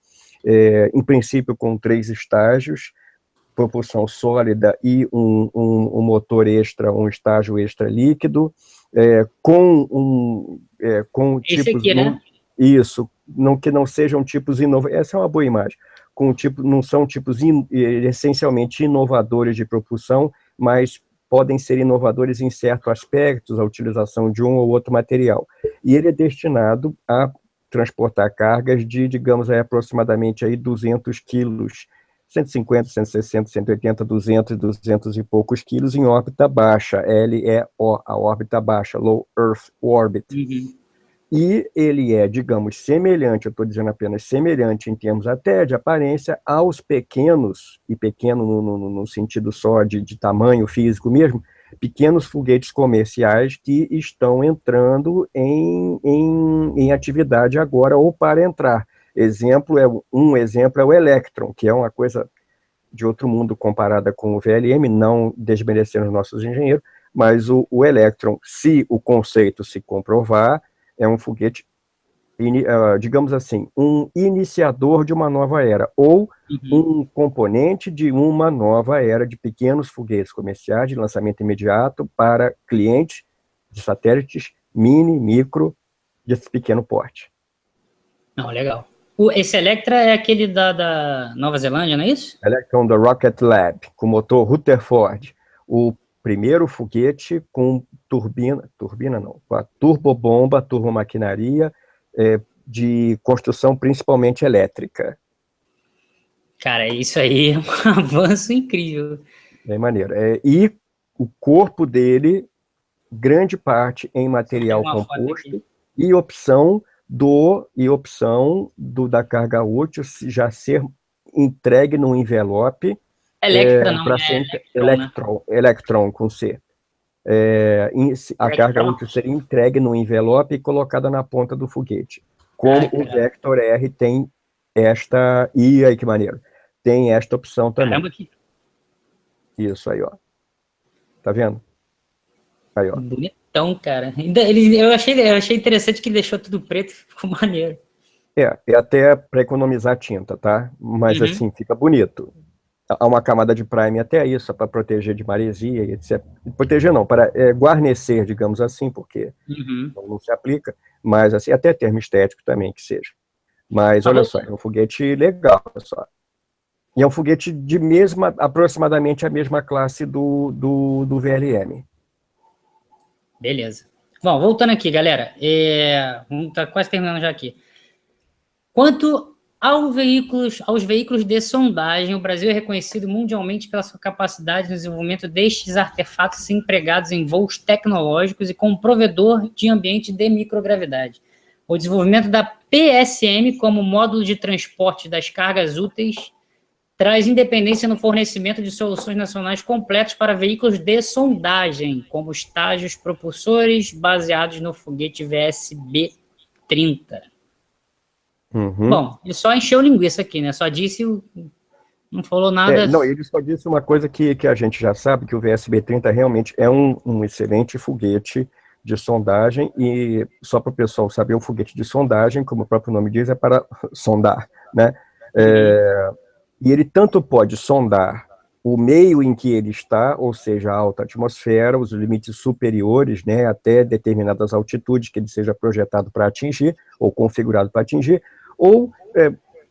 em princípio com 3 estágios, propulsão sólida e um motor extra, um estágio extra líquido, com Esse tipos... aqui, né? Isso, que não sejam tipos inovadores, essa é uma boa imagem, não são tipos essencialmente inovadores de propulsão, mas podem ser inovadores em certos aspectos, a utilização de um ou outro material. E ele é destinado a transportar cargas de, digamos, aproximadamente aí 200 quilos, 150, 160, 180, 200, 200 e poucos quilos em órbita baixa, LEO, a órbita baixa, Low Earth Orbit. E ele é, digamos, semelhante, eu estou dizendo apenas semelhante em termos até de aparência, aos pequenos, e pequeno no sentido só de tamanho físico mesmo, pequenos foguetes comerciais que estão entrando em atividade agora ou para entrar. Um exemplo é o Electron, que é uma coisa de outro mundo comparada com o VLM, não desmerecendo os nossos engenheiros, mas o Electron, se o conceito se comprovar, é um foguete, digamos assim, um iniciador de uma nova era, ou um componente de uma nova era de pequenos foguetes comerciais de lançamento imediato para clientes de satélites mini, micro, de pequeno porte. Não, legal. Esse Electra é aquele da Nova Zelândia, não é isso? Electron da Rocket Lab, com motor Rutherford, o primeiro foguete com com a turbobomba, turbomaquinaria, de construção principalmente elétrica. Cara, isso aí é um avanço incrível. Bem maneiro. E o corpo dele, grande parte em material composto, e opção da carga útil já ser entregue no envelope. Electra não, Electron com C. A carga útil seria entregue no envelope e colocada na ponta do foguete. Como o Vector R tem esta... E aí, que maneiro. Tem esta opção também. Caramba, que... Isso aí, ó. Tá vendo? Aí, ó. Bonitão, cara. Eu achei interessante que ele deixou tudo preto, ficou maneiro. É até para economizar tinta, tá? Mas assim, fica bonito. Há uma camada de prime até isso, para proteger de maresia, etc. Proteger não, para guarnecer, digamos assim, porque não se aplica, mas assim, até termo estético também que seja. Mas olha só, é um foguete legal, olha só. E é um foguete de aproximadamente a mesma classe do VLM. Beleza. Bom, voltando aqui, galera. Tá quase terminando já aqui. Quanto aos veículos de sondagem, o Brasil é reconhecido mundialmente pela sua capacidade no desenvolvimento destes artefatos empregados em voos tecnológicos e como provedor de ambiente de microgravidade. O desenvolvimento da PSM como módulo de transporte das cargas úteis traz independência no fornecimento de soluções nacionais completas para veículos de sondagem, como estágios propulsores baseados no foguete VSB-30. Bom, ele só encheu linguiça aqui, né? Só disse, não falou nada... Não, ele só disse uma coisa que a gente já sabe, que o VSB-30 realmente é um excelente foguete de sondagem, e só para o pessoal saber, o foguete de sondagem, como o próprio nome diz, é para sondar, né? E ele tanto pode sondar o meio em que ele está, ou seja, a alta atmosfera, os limites superiores, né, até determinadas altitudes que ele seja projetado para atingir, ou configurado para atingir, ou,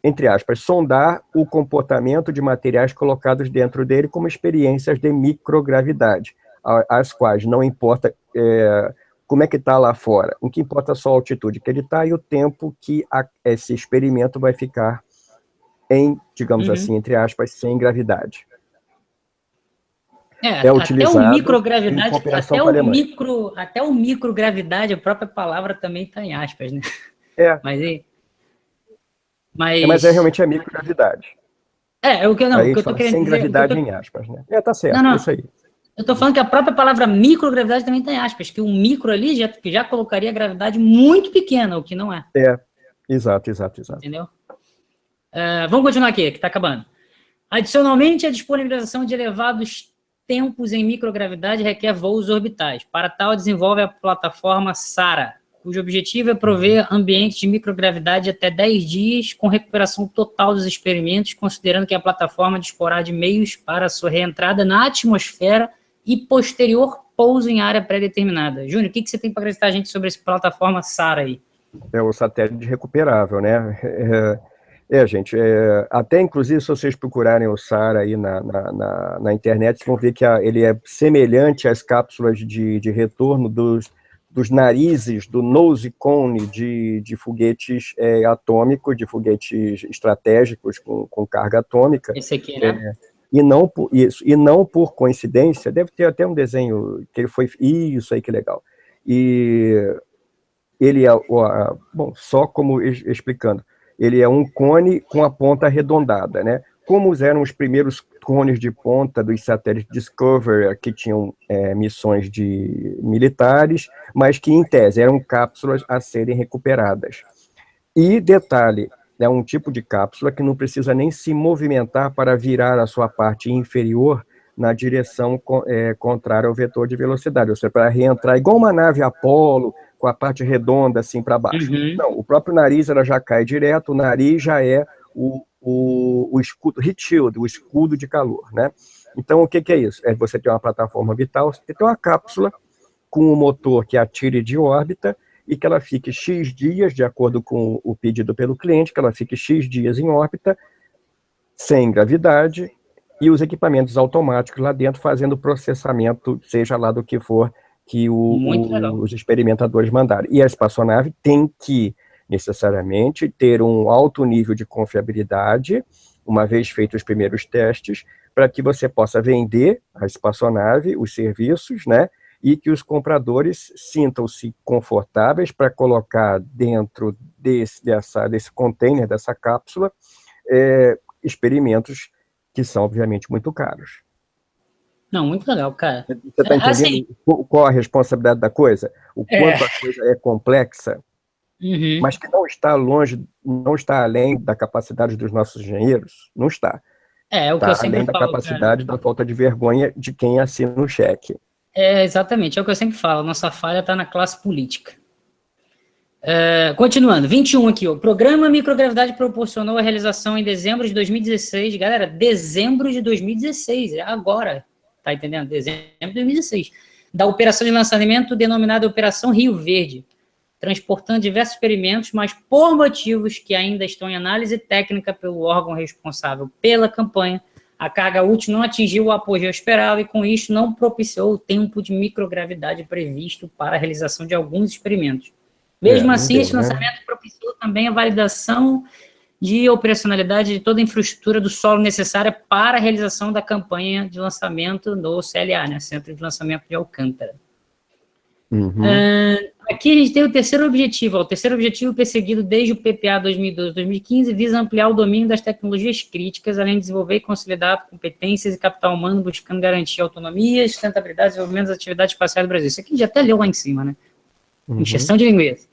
entre aspas, sondar o comportamento de materiais colocados dentro dele como experiências de microgravidade, as quais não importa como é que está lá fora, o que importa é só a altitude que ele está e o tempo que esse experimento vai ficar em, digamos assim, entre aspas, sem gravidade. Até o microgravidade, em cooperação com a Alemanha. Até o microgravidade, a própria palavra também está em aspas, né? Mas realmente a microgravidade. O que eu tô querendo sem dizer... gravidade em aspas, né? Tá certo, não. Isso aí. Eu tô falando que a própria palavra microgravidade também está em aspas, que o micro ali já colocaria a gravidade muito pequena, o que não é. Exato. Entendeu? Vamos continuar aqui, que está acabando. Adicionalmente, a disponibilização de elevados tempos em microgravidade requer voos orbitais. Para tal, desenvolve a plataforma SARA, cujo objetivo é prover ambientes de microgravidade até 10 dias, com recuperação total dos experimentos, considerando que a plataforma disporá de meios para sua reentrada na atmosfera e posterior pouso em área pré-determinada. Júnior, o que você tem para acrescentar a gente sobre essa plataforma SARA aí? É o satélite recuperável, né? Gente, até inclusive se vocês procurarem o SARA aí na internet, vocês vão ver que ele é semelhante às cápsulas de retorno dos narizes, do nose cone de foguetes atômicos, de foguetes estratégicos com carga atômica. Esse aqui, né? E não por coincidência, deve ter até um desenho que ele foi... Isso aí, que legal. E ele bom, só como explicando, ele é um cone com a ponta arredondada, né? Como eram os primeiros cones de ponta dos satélites Discovery, que tinham missões militares, mas que, em tese, eram cápsulas a serem recuperadas. E, detalhe, é um tipo de cápsula que não precisa nem se movimentar para virar a sua parte inferior na direção contrária ao vetor de velocidade, ou seja, para reentrar igual uma nave Apollo, com a parte redonda assim para baixo. Não, o próprio nariz ela já cai direto, o nariz já é o escudo, heat shield, o escudo de calor, né? Então, o que é isso? Você tem uma plataforma orbital, você tem uma cápsula com um motor que atire de órbita e que ela fique X dias, de acordo com o pedido pelo cliente, que ela fique X dias em órbita, sem gravidade, e os equipamentos automáticos lá dentro fazendo o processamento, seja lá do que for, que os experimentadores mandarem. E a espaçonave tem que, necessariamente, ter um alto nível de confiabilidade, uma vez feitos os primeiros testes, para que você possa vender a espaçonave, os serviços, né, e que os compradores sintam-se confortáveis para colocar dentro desse container, dessa cápsula, experimentos que são, obviamente, muito caros. Não, muito legal, cara. Você está entendendo assim, qual a responsabilidade da coisa? O quanto a coisa é complexa, mas que não está longe, não está além da capacidade dos nossos engenheiros? Não está. O que eu sempre além da capacidade, da falta de vergonha de quem assina o cheque. Exatamente, é o que eu sempre falo, nossa falha está na classe política. Continuando, 21 aqui, o programa Microgravidade proporcionou a realização em dezembro de 2016, galera, dezembro de 2016, é agora, tá entendendo? Dezembro de 2016, da operação de lançamento denominada Operação Rio Verde, transportando diversos experimentos, mas por motivos que ainda estão em análise técnica pelo órgão responsável pela campanha, a carga útil não atingiu o apogeu esperado e, com isso, não propiciou o tempo de microgravidade previsto para a realização de alguns experimentos. Mesmo assim, esse lançamento propiciou também a validação de operacionalidade de toda a infraestrutura do solo necessária para a realização da campanha de lançamento do CLA, né, Centro de Lançamento de Alcântara. Aqui a gente tem o terceiro objetivo. O terceiro objetivo perseguido desde o PPA 2012-2015 visa ampliar o domínio das tecnologias críticas, além de desenvolver e consolidar competências e capital humano, buscando garantir autonomia, sustentabilidade e desenvolvimento das atividades espaciais do Brasil. Isso aqui a gente já até leu lá em cima, né? Encheção de linguiça.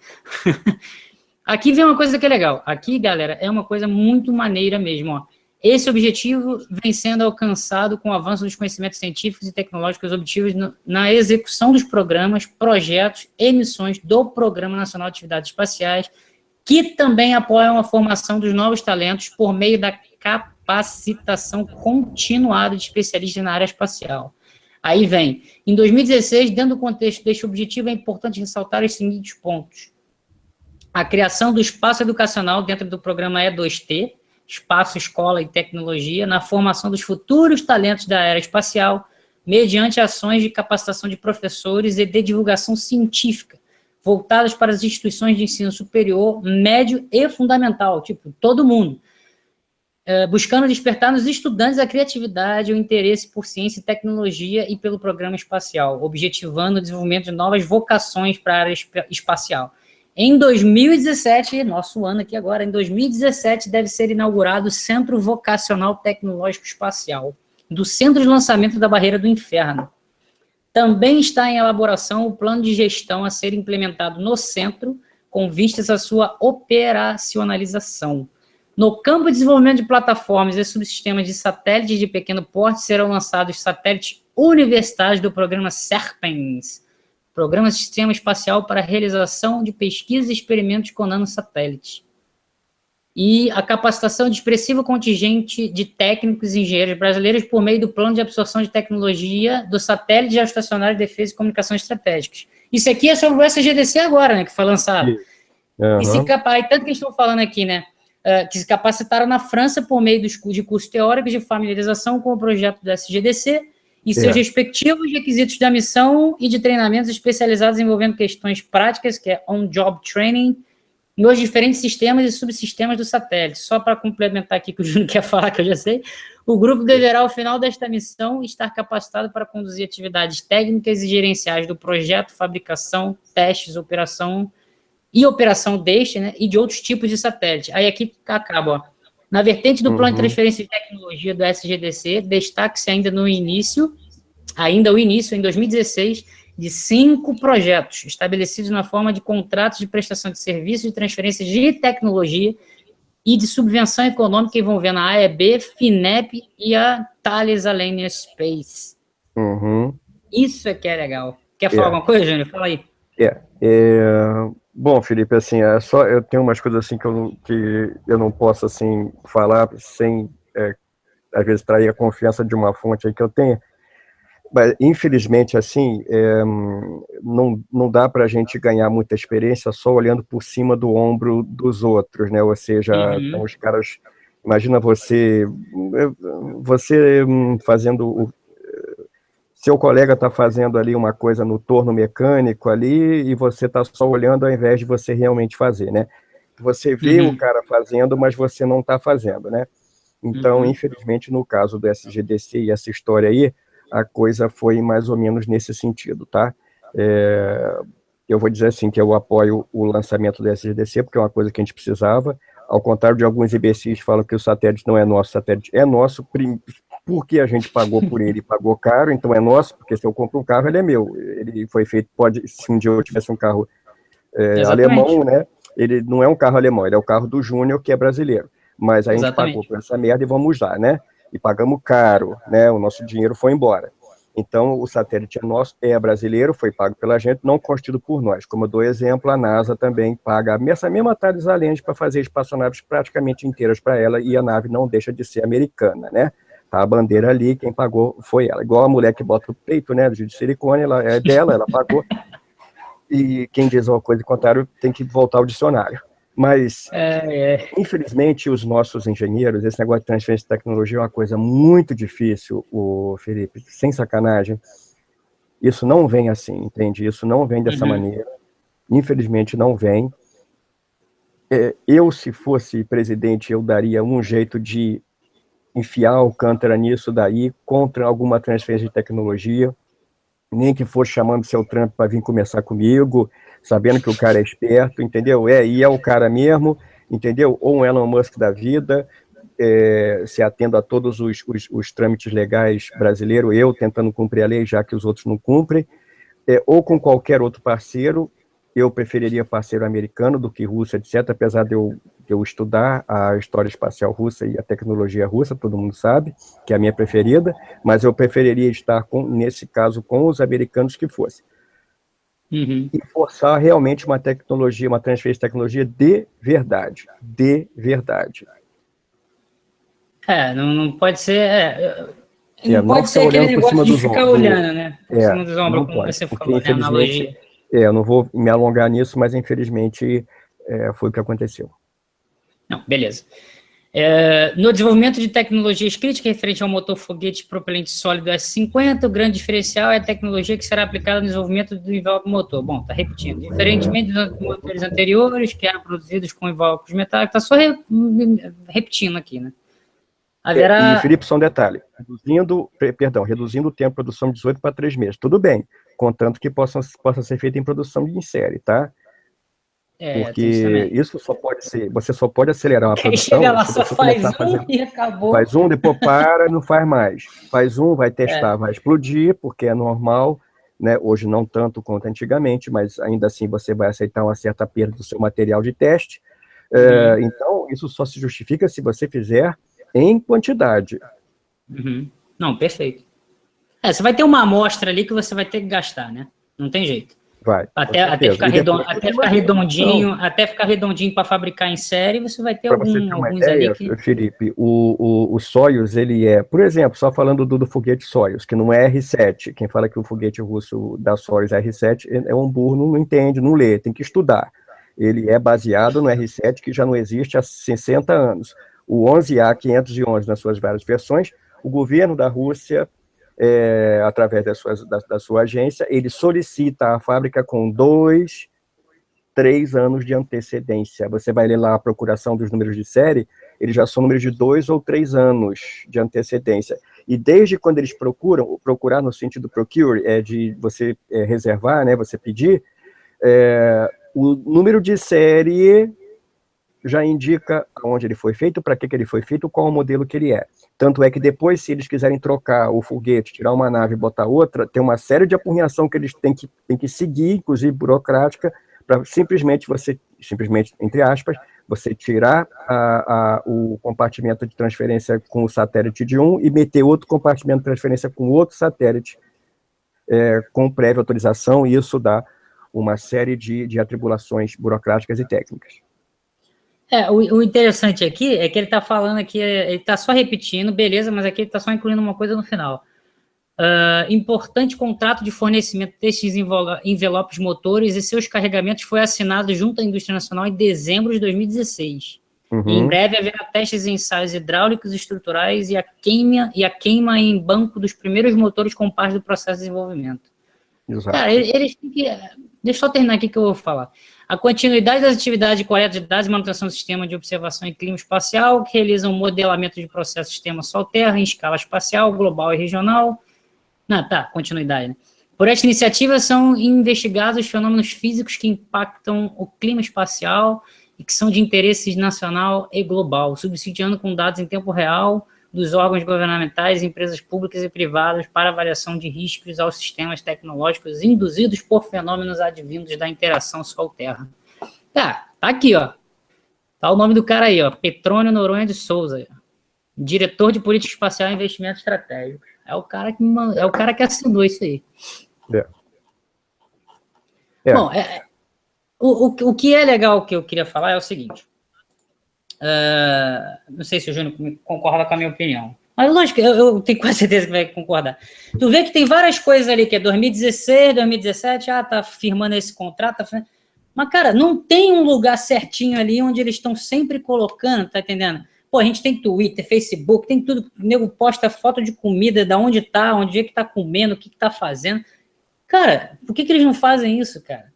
Aqui vem uma coisa que é legal. Aqui, galera, é uma coisa muito maneira mesmo, ó. Esse objetivo vem sendo alcançado com o avanço dos conhecimentos científicos e tecnológicos obtidos na execução dos programas, projetos e missões do Programa Nacional de Atividades Espaciais que também apoiam a formação dos novos talentos por meio da capacitação continuada de especialistas na área espacial. Aí vem, em 2016, dentro do contexto deste objetivo, é importante ressaltar os seguintes pontos. A criação do espaço educacional dentro do programa E2T, Espaço, Escola e Tecnologia, na formação dos futuros talentos da era espacial, mediante ações de capacitação de professores e de divulgação científica, voltadas para as instituições de ensino superior, médio e fundamental, tipo, todo mundo, buscando despertar nos estudantes a criatividade, o interesse por ciência e tecnologia e pelo programa espacial, objetivando o desenvolvimento de novas vocações para a área espacial. Em 2017, nosso ano aqui agora, em 2017, deve ser inaugurado o Centro Vocacional Tecnológico Espacial, do Centro de Lançamento da Barreira do Inferno. Também está em elaboração o plano de gestão a ser implementado no centro, com vistas à sua operacionalização. No campo de desenvolvimento de plataformas e subsistemas de satélites de pequeno porte, serão lançados satélites universitários do programa SERPENS, Programa Sistema Espacial para a realização de pesquisas e experimentos com nanosatélites. E a capacitação de expressivo contingente de técnicos e engenheiros brasileiros por meio do Plano de Absorção de Tecnologia do Satélite Geoestacionário de Defesa e Comunicações Estratégicas. Isso aqui é sobre o SGDC agora, né, que foi lançado. Uhum. E tanto que eles estão falando aqui, né, que se capacitaram na França por meio de cursos teóricos de familiarização com o projeto do SGDC e seus respectivos requisitos da missão e de treinamentos especializados envolvendo questões práticas, que é on-job training, nos diferentes sistemas e subsistemas do satélite. Só para complementar aqui que o Júnior quer falar, que eu já sei, o grupo deverá, ao final desta missão, estar capacitado para conduzir atividades técnicas e gerenciais do projeto, fabricação, testes, operação deste, né, e de outros tipos de satélite. Aí aqui acaba, ó. Na vertente do plano de transferência de tecnologia do SGDC, destaque-se ainda o início, em 2016, de 5 projetos estabelecidos na forma de contratos de prestação de serviços de transferência de tecnologia e de subvenção econômica envolvendo a AEB, FINEP e a Thales Alenia Space. Isso é que é legal. Quer falar alguma coisa, Júnior? Fala aí. Bom, Felipe, assim, eu tenho umas coisas assim que eu não posso assim falar sem, às vezes, trair a confiança de uma fonte aí que eu tenho. Mas, infelizmente, assim, não dá para a gente ganhar muita experiência só olhando por cima do ombro dos outros, né? Ou seja, então os caras, imagina você fazendo seu colega está fazendo ali uma coisa no torno mecânico ali e você está só olhando ao invés de você realmente fazer, né? Você vê o cara fazendo, mas você não está fazendo, né? Então, infelizmente, no caso do SGDC e essa história aí, a coisa foi mais ou menos nesse sentido, tá? Eu vou dizer assim, que eu apoio o lançamento do SGDC, porque é uma coisa que a gente precisava, ao contrário de alguns imbecis que falam que o satélite não é nosso, o satélite é nosso, porque a gente pagou por ele, pagou caro, então é nosso, porque se eu compro um carro, ele é meu. Ele foi feito, se um dia eu tivesse um carro alemão, né? Ele não é um carro alemão, ele é o carro do Júnior, que é brasileiro. Mas a gente pagou por essa merda e vamos usar, né? E pagamos caro, né? O nosso dinheiro foi embora. Então, o satélite é nosso, é brasileiro, foi pago pela gente, não construído por nós. Como eu dou exemplo, a NASA também paga essa mesma Thales Alenia para fazer espaçonaves praticamente inteiras para ela, e a nave não deixa de ser americana, né? Tá a bandeira ali, quem pagou foi ela. Igual a mulher que bota o peito, né, de silicone, ela é dela, ela pagou. E quem diz uma coisa contrária tem que voltar ao dicionário. Mas, infelizmente, os nossos engenheiros, esse negócio de transferência de tecnologia é uma coisa muito difícil, Felipe, sem sacanagem. Isso não vem assim, entende? Isso não vem dessa maneira. Infelizmente, não vem. Eu, se fosse presidente, eu daria um jeito de enfiar Alcântara nisso daí, contra alguma transferência de tecnologia, nem que fosse chamando seu Trump para vir conversar comigo, sabendo que o cara é esperto, entendeu? E é o cara mesmo, entendeu? Ou um Elon Musk da vida, se atendo a todos os trâmites legais brasileiros, eu tentando cumprir a lei, já que os outros não cumprem, ou com qualquer outro parceiro. Eu preferiria parceiro americano do que russo, etc., apesar de eu estudar a história espacial russa e a tecnologia russa, todo mundo sabe, que é a minha preferida, mas eu preferiria estar, nesse caso, com os americanos que fosse. Uhum. e forçar realmente uma tecnologia, uma transferência de tecnologia de verdade. De verdade. Não pode ser. Não Não pode ser ficar aquele olhando por negócio cima de ficar olhando, né? Por cima dos ombros, não como pode, você porque falou, né? infelizmente, Analogia. eu não vou me alongar nisso, mas infelizmente foi o que aconteceu. Não, beleza. No desenvolvimento de tecnologias críticas referente ao motor foguete propelente sólido S-50, o grande diferencial é a tecnologia que será aplicada no desenvolvimento do invólucro motor. Bom, tá repetindo. Diferentemente dos motores anteriores, que eram produzidos com invólucros metálicos, tá só repetindo aqui, né? E, Haverá. Felipe, só um detalhe, reduzindo o tempo de produção de 18 para 3 meses. Tudo bem, contanto que possa ser feito em produção em série, tá? Tem isso Porque também. isso só pode ser, você só pode acelerar uma Porque aí chega produção lá, se só você começar faz a fazer, e acabou. faz um, depois para, não faz mais. Faz um, vai testar, vai explodir, porque é normal, né? Hoje não tanto quanto antigamente, mas ainda assim você vai aceitar uma certa perda do seu material de teste. Então, isso só se justifica se você fizer em quantidade. Não, perfeito. Você vai ter uma amostra ali que você vai ter que gastar, né? Não tem jeito. Vai, com Até certeza. ficar, E depois você mantém a produção. até ficar redondinho para fabricar em série, você vai ter Para você ter uma alguns ali ideia, que. Felipe, o Soyuz, ele por exemplo, só falando do foguete Soyuz, que não é R7, quem fala que o foguete russo da Soyuz é R7 é um burro, não entende, não lê, tem que estudar. Ele é baseado no R7, que já não existe há 60 anos. O 11A511, nas suas várias versões, o governo da Rússia, através da sua agência, ele solicita a fábrica com 3 anos de antecedência. Você vai ler lá a procuração dos números de série, eles já são números de 2 ou 3 anos de antecedência. E desde quando eles procurar no sentido procure, de você reservar, né, você pedir, o número de série já indica onde ele foi feito, para que ele foi feito, qual o modelo que ele é. Tanto é que depois, se eles quiserem trocar o foguete, tirar uma nave e botar outra, tem uma série de apurrinhação que eles têm que seguir, inclusive burocrática, para simplesmente, entre aspas, você tirar o compartimento de transferência com o satélite de um e meter outro compartimento de transferência com outro satélite com prévia autorização, e isso dá uma série de atribulações burocráticas e técnicas. O interessante aqui é que ele está falando aqui, ele está só repetindo, beleza, mas aqui ele está só incluindo uma coisa no final. Importante contrato de fornecimento destes envelopes motores e seus carregamentos foi assinado junto à indústria nacional em dezembro de 2016. E em breve haverá testes e ensaios hidráulicos e estruturais e a queima em banco dos primeiros motores com parte do processo de desenvolvimento. Exato. Cara, eles têm que... Deixa eu só terminar aqui que eu vou falar. A continuidade das atividades de coleta de dados e manutenção do sistema de observação em clima espacial, que realizam modelamento de processo sistema Sol-Terra em escala espacial, global e regional. Continuidade, né? Por esta iniciativa são investigados os fenômenos físicos que impactam o clima espacial e que são de interesse nacional e global, subsidiando com dados em tempo real dos órgãos governamentais, empresas públicas e privadas para avaliação de riscos aos sistemas tecnológicos induzidos por fenômenos advindos da interação Sol-Terra. Tá aqui, ó. Tá o nome do cara aí, ó. Petrônio Noronha de Souza, diretor de Política Espacial e Investimento Estratégico. É o cara que assinou isso aí. Bom, o que é legal que eu queria falar é o seguinte. Não sei se o Júnior concorda com a minha opinião. Mas lógico, eu tenho quase certeza que vai concordar. Tu vê que tem várias coisas ali, que é 2016, 2017, tá firmando esse contrato, mas, cara, não tem um lugar certinho ali onde eles estão sempre colocando, tá entendendo? Pô, a gente tem Twitter, Facebook, tem tudo, o nego posta foto de comida, da onde tá, onde é que tá comendo, o que tá fazendo. Cara, por que eles não fazem isso, cara?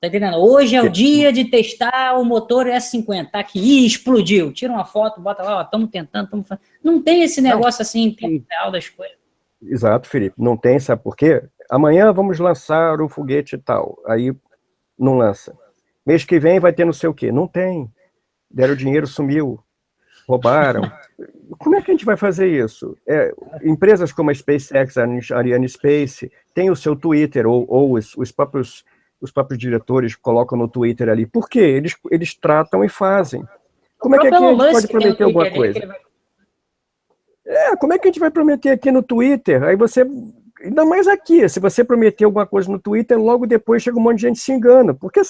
Tá entendendo? Hoje é o dia de testar o motor S50, tá aqui, explodiu. Tira uma foto, bota lá, ó, estamos tentando, estamos fazendo. Não tem esse negócio assim em tempo real das coisas. Exato, Felipe. Não tem, sabe por quê? Amanhã vamos lançar o foguete tal. Aí não lança. Mês que vem vai ter não sei o quê. Não tem. Deram dinheiro, sumiu. Roubaram. Como é que a gente vai fazer isso? Empresas como a SpaceX, a Ariane Space, tem o seu Twitter, ou os próprios diretores colocam no Twitter ali. Por quê? Eles tratam e fazem. Como é que aqui a gente pode prometer alguma coisa? Como é que a gente vai prometer aqui no Twitter? Aí você ainda mais aqui, se você prometer alguma coisa no Twitter, logo depois chega um monte de gente se engana, porque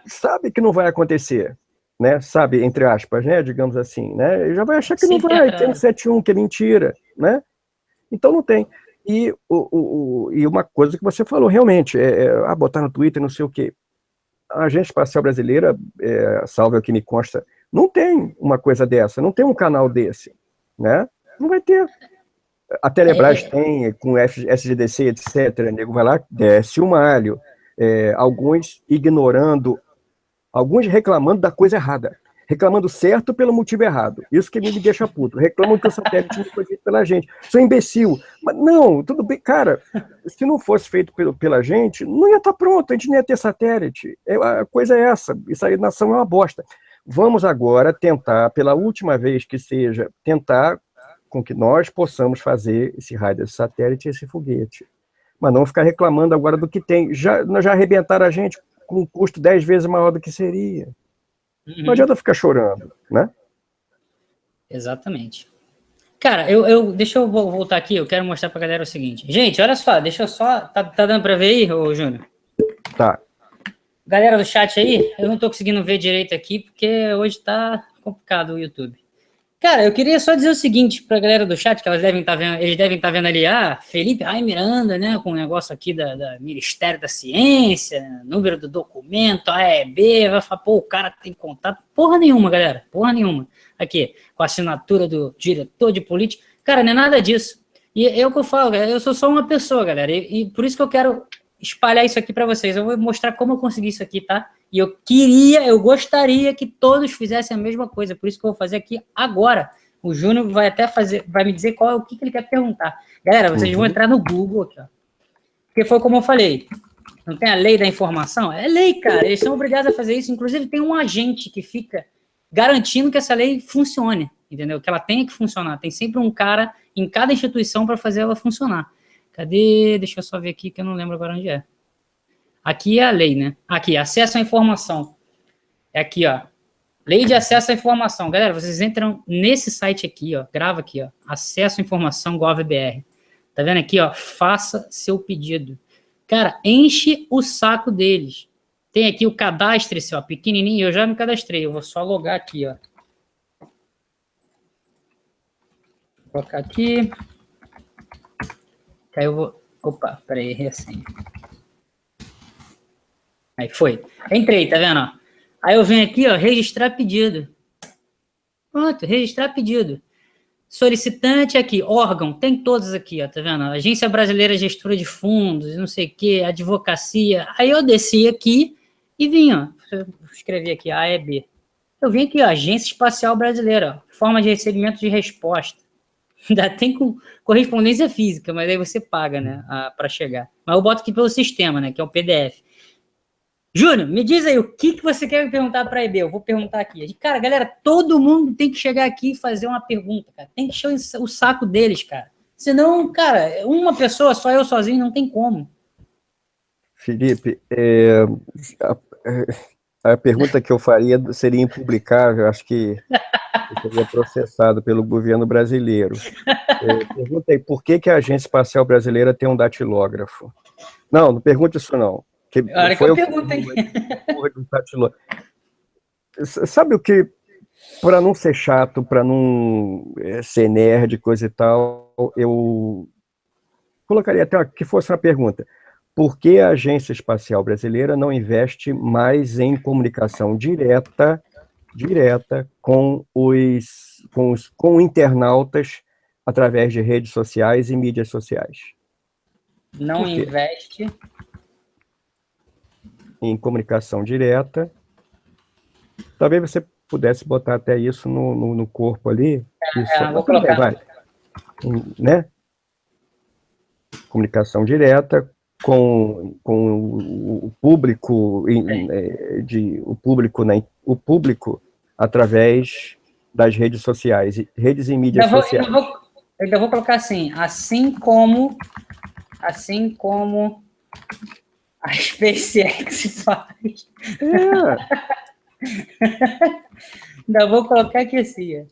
sabe que não vai acontecer, né? Sabe, entre aspas, né? Digamos assim, né? Já vai achar que não vai, tem um 7-1, que é mentira, né? Então não tem. E uma coisa que você falou, realmente, botar no Twitter, não sei o quê. A Agência Espacial Brasileira, salvo o que me consta, não tem uma coisa dessa, não tem um canal desse, né? Não vai ter. A Telebrás tem, com SGDC, etc. O nego vai lá, desce o malho. Alguns ignorando, alguns reclamando da coisa errada. Reclamando certo pelo motivo errado. Isso que me deixa puto. Reclamam que o satélite não foi feito pela gente. Sou imbecil. Mas não, tudo bem. Cara, se não fosse feito pela gente, não ia estar pronto. A gente não ia ter satélite. A coisa é essa. Isso aí, nação é uma bosta. Vamos agora tentar, pela última vez que seja, tentar com que nós possamos fazer esse raio desse satélite e esse foguete. Mas não ficar reclamando agora do que tem. Já arrebentaram a gente com um custo 10 vezes maior do que seria. Não adianta ficar chorando, né? Exatamente. Cara, deixa eu voltar aqui, eu quero mostrar pra galera o seguinte. Gente, olha só, deixa eu só... Tá dando pra ver aí, ô Júnior? Tá. Galera do chat aí, eu não tô conseguindo ver direito aqui, porque hoje tá complicado o YouTube. Cara, eu queria só dizer o seguinte pra galera do chat, que eles devem estar vendo ali, Felipe Miranda, né, com o negócio aqui da Ministério da Ciência, número do documento, AEB, vai falar, pô, o cara tem contato. Porra nenhuma, galera, porra nenhuma. Aqui, com a assinatura do diretor de política. Cara, não é nada disso. E é o que eu falo, galera, eu sou só uma pessoa, galera, e por isso que eu quero espalhar isso aqui pra vocês. Eu vou mostrar como eu consegui isso aqui, tá? E eu gostaria que todos fizessem a mesma coisa, por isso que eu vou fazer aqui agora. O Júnior vai me dizer o que ele quer perguntar. Galera, vocês vão entrar no Google aqui, ó. Porque foi como eu falei, não tem a lei da informação? É lei, cara, eles são obrigados a fazer isso. Inclusive tem um agente que fica garantindo que essa lei funcione, entendeu? Que ela tenha que funcionar. Tem sempre um cara em cada instituição para fazer ela funcionar. Cadê? Deixa eu só ver aqui que eu não lembro agora onde é. Aqui é a lei, né? Aqui, acesso à informação. É aqui, ó. Lei de acesso à informação. Galera, vocês entram nesse site aqui, ó. Grava aqui, ó. Acesso à informação gov.br. Tá vendo aqui, ó? Faça seu pedido. Cara, enche o saco deles. Tem aqui o cadastre-se, ó. Pequenininho. Eu já me cadastrei. Eu vou só logar aqui, ó. Vou colocar aqui. Aí eu vou... Opa, peraí, assim. Aí foi. Entrei, tá vendo? Aí eu venho aqui, ó, registrar pedido. Pronto, registrar pedido. Solicitante aqui, órgão, tem todos aqui, ó, tá vendo? Agência Brasileira Gestora de Fundos, não sei o quê, advocacia. Aí eu desci aqui e vim, ó, escrevi aqui, AEB. Eu vim aqui, ó, Agência Espacial Brasileira, ó, forma de recebimento de resposta. Ainda tem com correspondência física, mas aí você paga, né, para chegar. Mas eu boto aqui pelo sistema, né, que é o PDF. Júnior, me diz aí, o que você quer me perguntar para a EB? Eu vou perguntar aqui. Cara, galera, todo mundo tem que chegar aqui e fazer uma pergunta, cara. Tem que encher o saco deles, cara. Senão, cara, uma pessoa, só eu sozinho, não tem como. Felipe, a pergunta que eu faria seria impublicável, acho que eu seria processado pelo governo brasileiro. Pergunta aí, por que a Agência Espacial Brasileira tem um datilógrafo? Não pergunte isso não. Olha que eu pergunto, hein? Sabe o que, para não ser chato, para não ser nerd, coisa e tal, eu colocaria até que fosse uma pergunta. Por que a Agência Espacial Brasileira não investe mais em comunicação direta com internautas através de redes sociais e mídias sociais? Não investe em comunicação direta. Talvez você pudesse botar até isso no corpo ali. Vou colocar. Vai. Né? Comunicação direta com o público, o público através das redes sociais, redes e mídias sociais. Ainda vou colocar assim como a SpaceX faz. Ainda vou colocar aqui assim.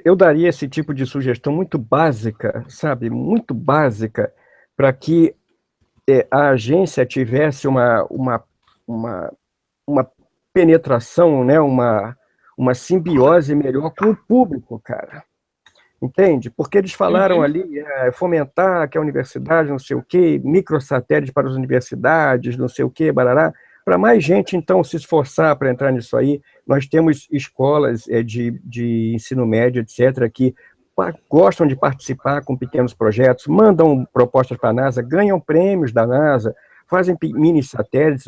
Eu daria esse tipo de sugestão muito básica, sabe? Muito básica, para que a agência tivesse uma, uma penetração, né? Uma simbiose melhor com o público, cara. Entende? Porque eles falaram Uhum. ali, fomentar que a universidade, não sei o quê, microsatélite para as universidades, não sei o quê, barará, para mais gente, então, se esforçar para entrar nisso aí. Nós temos escolas de ensino médio, etc., que gostam de participar com pequenos projetos, mandam propostas para a NASA, ganham prêmios da NASA, fazem mini satélites.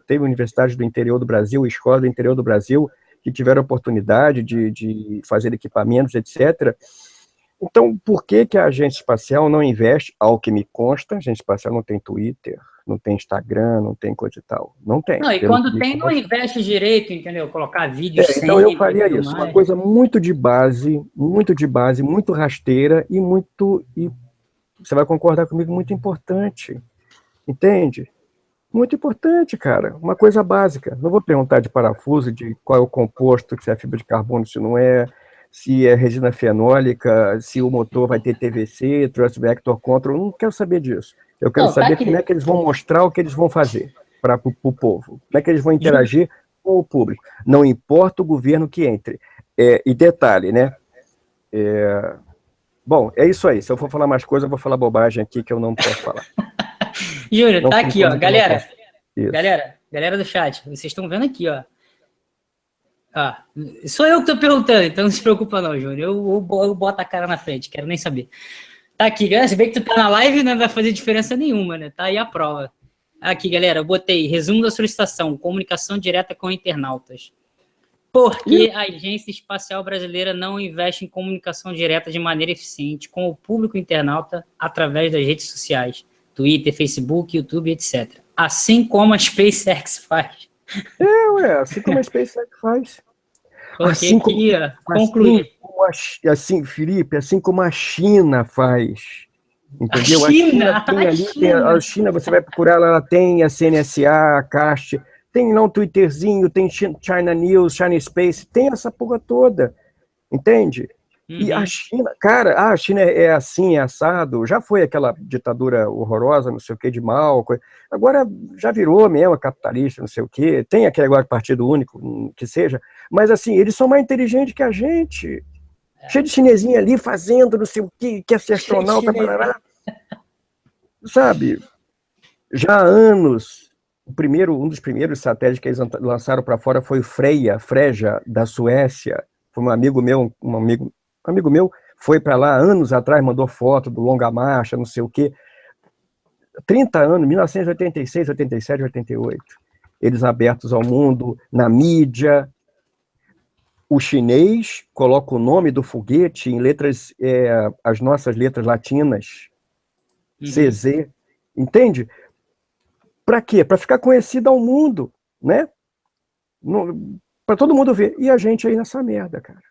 Teve universidades do interior do Brasil, escolas do interior do Brasil, que tiveram oportunidade de fazer equipamentos, etc. Então, por que que a agência espacial não investe, ao que me consta, a agência espacial não tem Twitter, não tem Instagram, não tem coisa e tal. Não tem, Não, e pelo que quando me tem, não consta. investe direito, entendeu? Colocar vídeos Então eu sempre e faria tudo isso, uma mais. coisa muito de base, muito rasteira e você vai concordar comigo, muito importante, entende? Muito importante, cara, uma coisa básica. Não vou perguntar de parafuso, de qual é o composto, se é fibra de carbono, se não é, se é resina fenólica, se o motor vai ter TVC, Thrust Vector Control, eu não quero saber disso. Eu quero Não, tá saber como é aqui. que eles vão mostrar o que eles vão fazer para o povo, como é que eles vão Juro. interagir com o público. Não importa o governo que entre. E detalhe, né? Bom, é isso aí. Se eu for falar mais coisa, eu vou falar bobagem aqui que eu não posso falar. Júnior, Não tá tem aqui, ó. coisa que eu não Galera, posso. Isso. galera do chat, vocês estão vendo aqui, ó. Ah, sou eu que tô perguntando, então não se preocupa não, Júnior. Eu boto a cara na frente, quero nem saber. Tá aqui, galera. Se bem que tu tá na live, não vai fazer diferença nenhuma, né? Tá aí a prova. Aqui, galera, eu botei resumo da solicitação, comunicação direta com internautas. Por que a Agência Espacial Brasileira não investe em comunicação direta de maneira eficiente com o público internauta através das redes sociais, Twitter, Facebook, YouTube, etc. Assim como a SpaceX faz. Assim como a SpaceX faz. Coloquei Assim como, aqui, ó, concluir. assim, Felipe, assim como a China faz, A entendeu? A China China, tem a ali, a China. China, você vai procurar, ela tem a CNSA, a CAST, tem lá um Twitterzinho, tem China News, China Space, tem essa porra toda, entende? E a Uhum. China, cara, a China é assim, é assado, já foi aquela ditadura horrorosa, não sei o que, de mal, agora já virou mesmo capitalista, não sei o que, tem aquele agora partido único, que seja, mas assim, eles são mais inteligentes que a gente, cheio de chinesinho ali fazendo não sei o que, quer ser astronauta, Chinesinho. barará, sabe? Já há anos, um dos primeiros satélites que eles lançaram para fora foi o Freja, da Suécia. Foi um amigo meu foi para lá anos atrás, mandou foto do Longa Marcha, não sei o quê. 30 anos, 1986, 87, 88. Eles abertos ao mundo, na mídia. O chinês coloca o nome do foguete em letras, as nossas letras latinas, Uhum. CZ, entende? Para quê? Para ficar conhecido ao mundo, né? Para todo mundo ver. E a gente aí nessa merda, cara.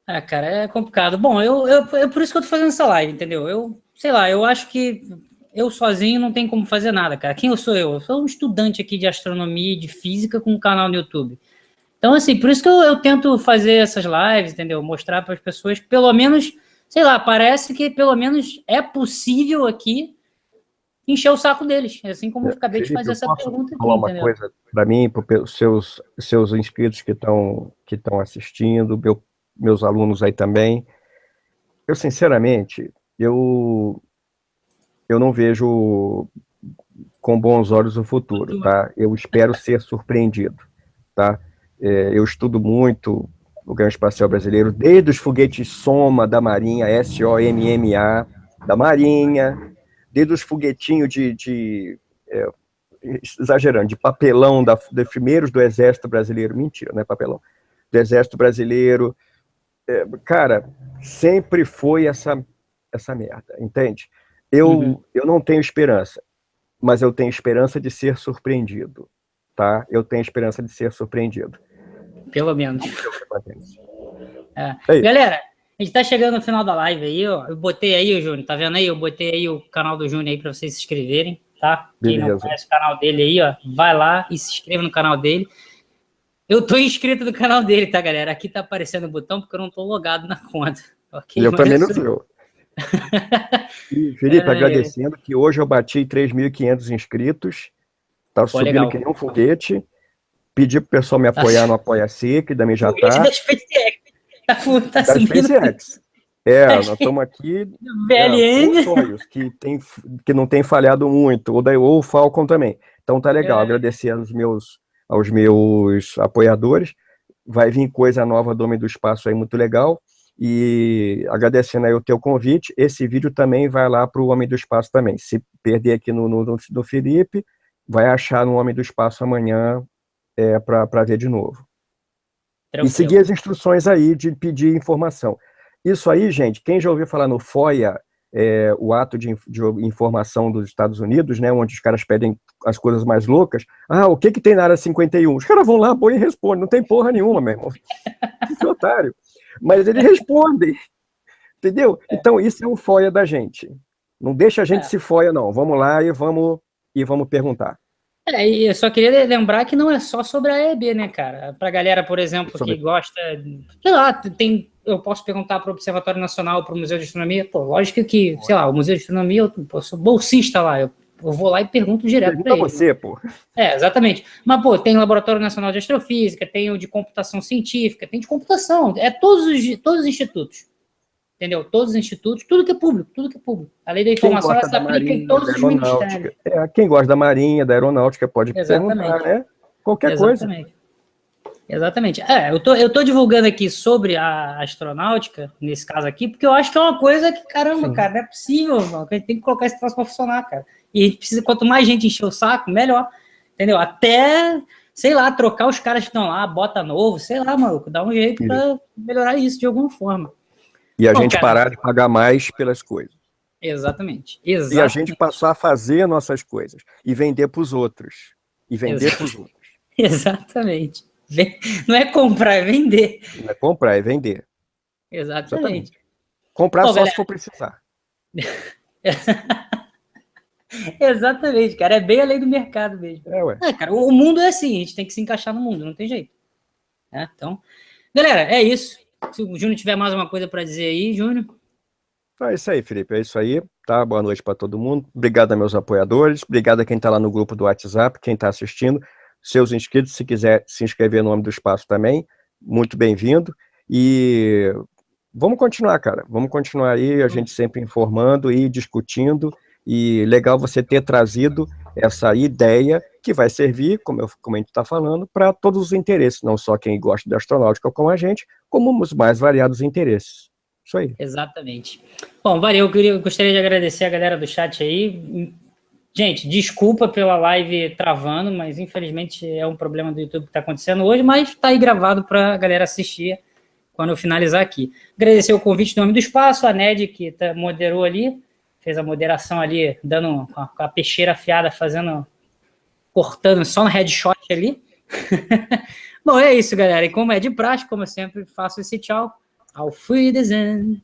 Ah, cara, é complicado. Bom, é por isso que eu tô fazendo essa live, entendeu? Eu, sei lá, eu acho que eu sozinho não tem como fazer nada, cara. Quem eu sou eu? Eu sou um estudante aqui de astronomia e de física com um canal no YouTube. Então, assim, por isso que eu tento fazer essas lives, entendeu? Mostrar para as pessoas que pelo menos, sei lá, parece que pelo menos é possível aqui encher o saco deles. Assim como eu acabei de Felipe, fazer eu essa posso pergunta aqui, falar uma entendeu? coisa para mim, para os seus inscritos que estão assistindo, meus alunos aí também. Eu, sinceramente, eu não vejo com bons olhos o futuro, tá? Eu espero ser surpreendido, tá? Eu estudo muito o Programa Espacial Brasileiro, desde os foguetes Soma da Marinha, SOMMA da Marinha, desde os foguetinhos exagerando, de papelão de primeiros do Exército Brasileiro, mentira, não é papelão, do Exército Brasileiro, cara, sempre foi essa merda, entende? Uhum. Eu não tenho esperança, mas eu tenho esperança de ser surpreendido, tá? Eu tenho esperança de ser surpreendido. Pelo menos. Vamos ver o que acontece. É. É isso. Galera, a gente tá chegando no final da live aí, ó. Eu botei aí, o Júnior, tá vendo aí? Eu botei aí o canal do Júnior aí pra vocês se inscreverem, tá? Quem não Beleza. conhece o canal dele aí, ó, vai lá e se inscreva no canal dele. Eu tô inscrito no canal dele, tá, galera? Aqui tá aparecendo o botão porque eu não tô logado na conta. Okay? Eu também não sou. E, Felipe, agradecendo que hoje eu bati 3.500 inscritos. Tá subindo legal. que nem um foguete. Pedi pro pessoal me apoiar no Apoia-se, que também já foguete tá. Da SpaceX. Tá Da subindo. SpaceX. Nós estamos aqui VLN. com sonhos que não tem falhado muito, ou o Falcon também. Então tá legal, agradecer aos meus apoiadores. Vai vir coisa nova do Homem do Espaço aí, muito legal. E agradecendo aí o teu convite, esse vídeo também vai lá para o Homem do Espaço também. Se perder aqui no Felipe, vai achar no Homem do Espaço amanhã para ver de novo. Tranquilo. E seguir as instruções aí de pedir informação. Isso aí, gente, quem já ouviu falar no FOIA, o ato de informação dos Estados Unidos, né, onde os caras pedem as coisas mais loucas, o que tem na área 51? Os caras vão lá, põem e respondem, não tem porra nenhuma, meu irmão. Que otário. Mas eles respondem, entendeu? Então, isso é o FOIA da gente. Não deixa a gente se FOIA, não. Vamos lá e vamos perguntar. E eu só queria lembrar que não é só sobre a EB, né, cara? Pra galera, por exemplo, que gosta, sei lá, eu posso perguntar para o Observatório Nacional, para o Museu de Astronomia, lógico que, sei lá, o Museu de Astronomia, eu sou bolsista lá, eu vou lá e pergunto direto para ele. Você, pô. Exatamente. Mas, tem Laboratório Nacional de Astrofísica, tem o de Computação Científica, tem de computação, todos os institutos. Entendeu? Todos os institutos, tudo que é público. A lei da informação, ela se aplica em todos os ministérios. Quem gosta da Marinha, da Aeronáutica, pode perguntar, né? Qualquer coisa. Exatamente. Eu tô divulgando aqui sobre a astronáutica, nesse caso aqui, porque eu acho que é uma coisa que, caramba, cara, não é possível, mano, a gente tem que colocar esse troço pra funcionar, cara. E a gente precisa, quanto mais gente encher o saco, melhor. Entendeu? Até, sei lá, trocar os caras que estão lá, bota novo, sei lá, maluco, dá um jeito pra melhorar isso de alguma forma. E a gente parar de pagar mais pelas coisas. Exatamente. E a gente passar a fazer nossas coisas. E vender para os outros. Exatamente. Não é comprar, é vender. Não é comprar, é vender. Exatamente. Comprar só se for precisar. Exatamente, cara. É bem a lei do mercado mesmo. Cara, o mundo é assim, a gente tem que se encaixar no mundo, não tem jeito. Então, galera, é isso. Se o Júnior tiver mais uma coisa para dizer aí, Júnior. É isso aí, Felipe. É isso aí. Tá? Boa noite para todo mundo. Obrigado a meus apoiadores. Obrigado a quem está lá no grupo do WhatsApp, quem está assistindo. Seus inscritos, se quiser se inscrever no Homem do Espaço também, muito bem-vindo. E vamos continuar, cara. Vamos continuar aí, a gente sempre informando e discutindo. E legal você ter trazido essa ideia que vai servir, como a gente está falando, para todos os interesses, não só quem gosta de astronáutica como a gente, como os mais variados interesses. Isso aí. Exatamente. Bom, valeu, eu gostaria de agradecer a galera do chat aí. Gente, desculpa pela live travando, mas infelizmente é um problema do YouTube que está acontecendo hoje, mas está aí gravado para a galera assistir quando eu finalizar aqui. Agradecer o convite do Homem do Espaço, a Ned, que moderou ali, fez a moderação ali, dando com a peixeira afiada, cortando só no headshot ali. Bom, é isso, galera. E como é de praxe, como eu sempre faço esse tchau. Auf Wiedersehen.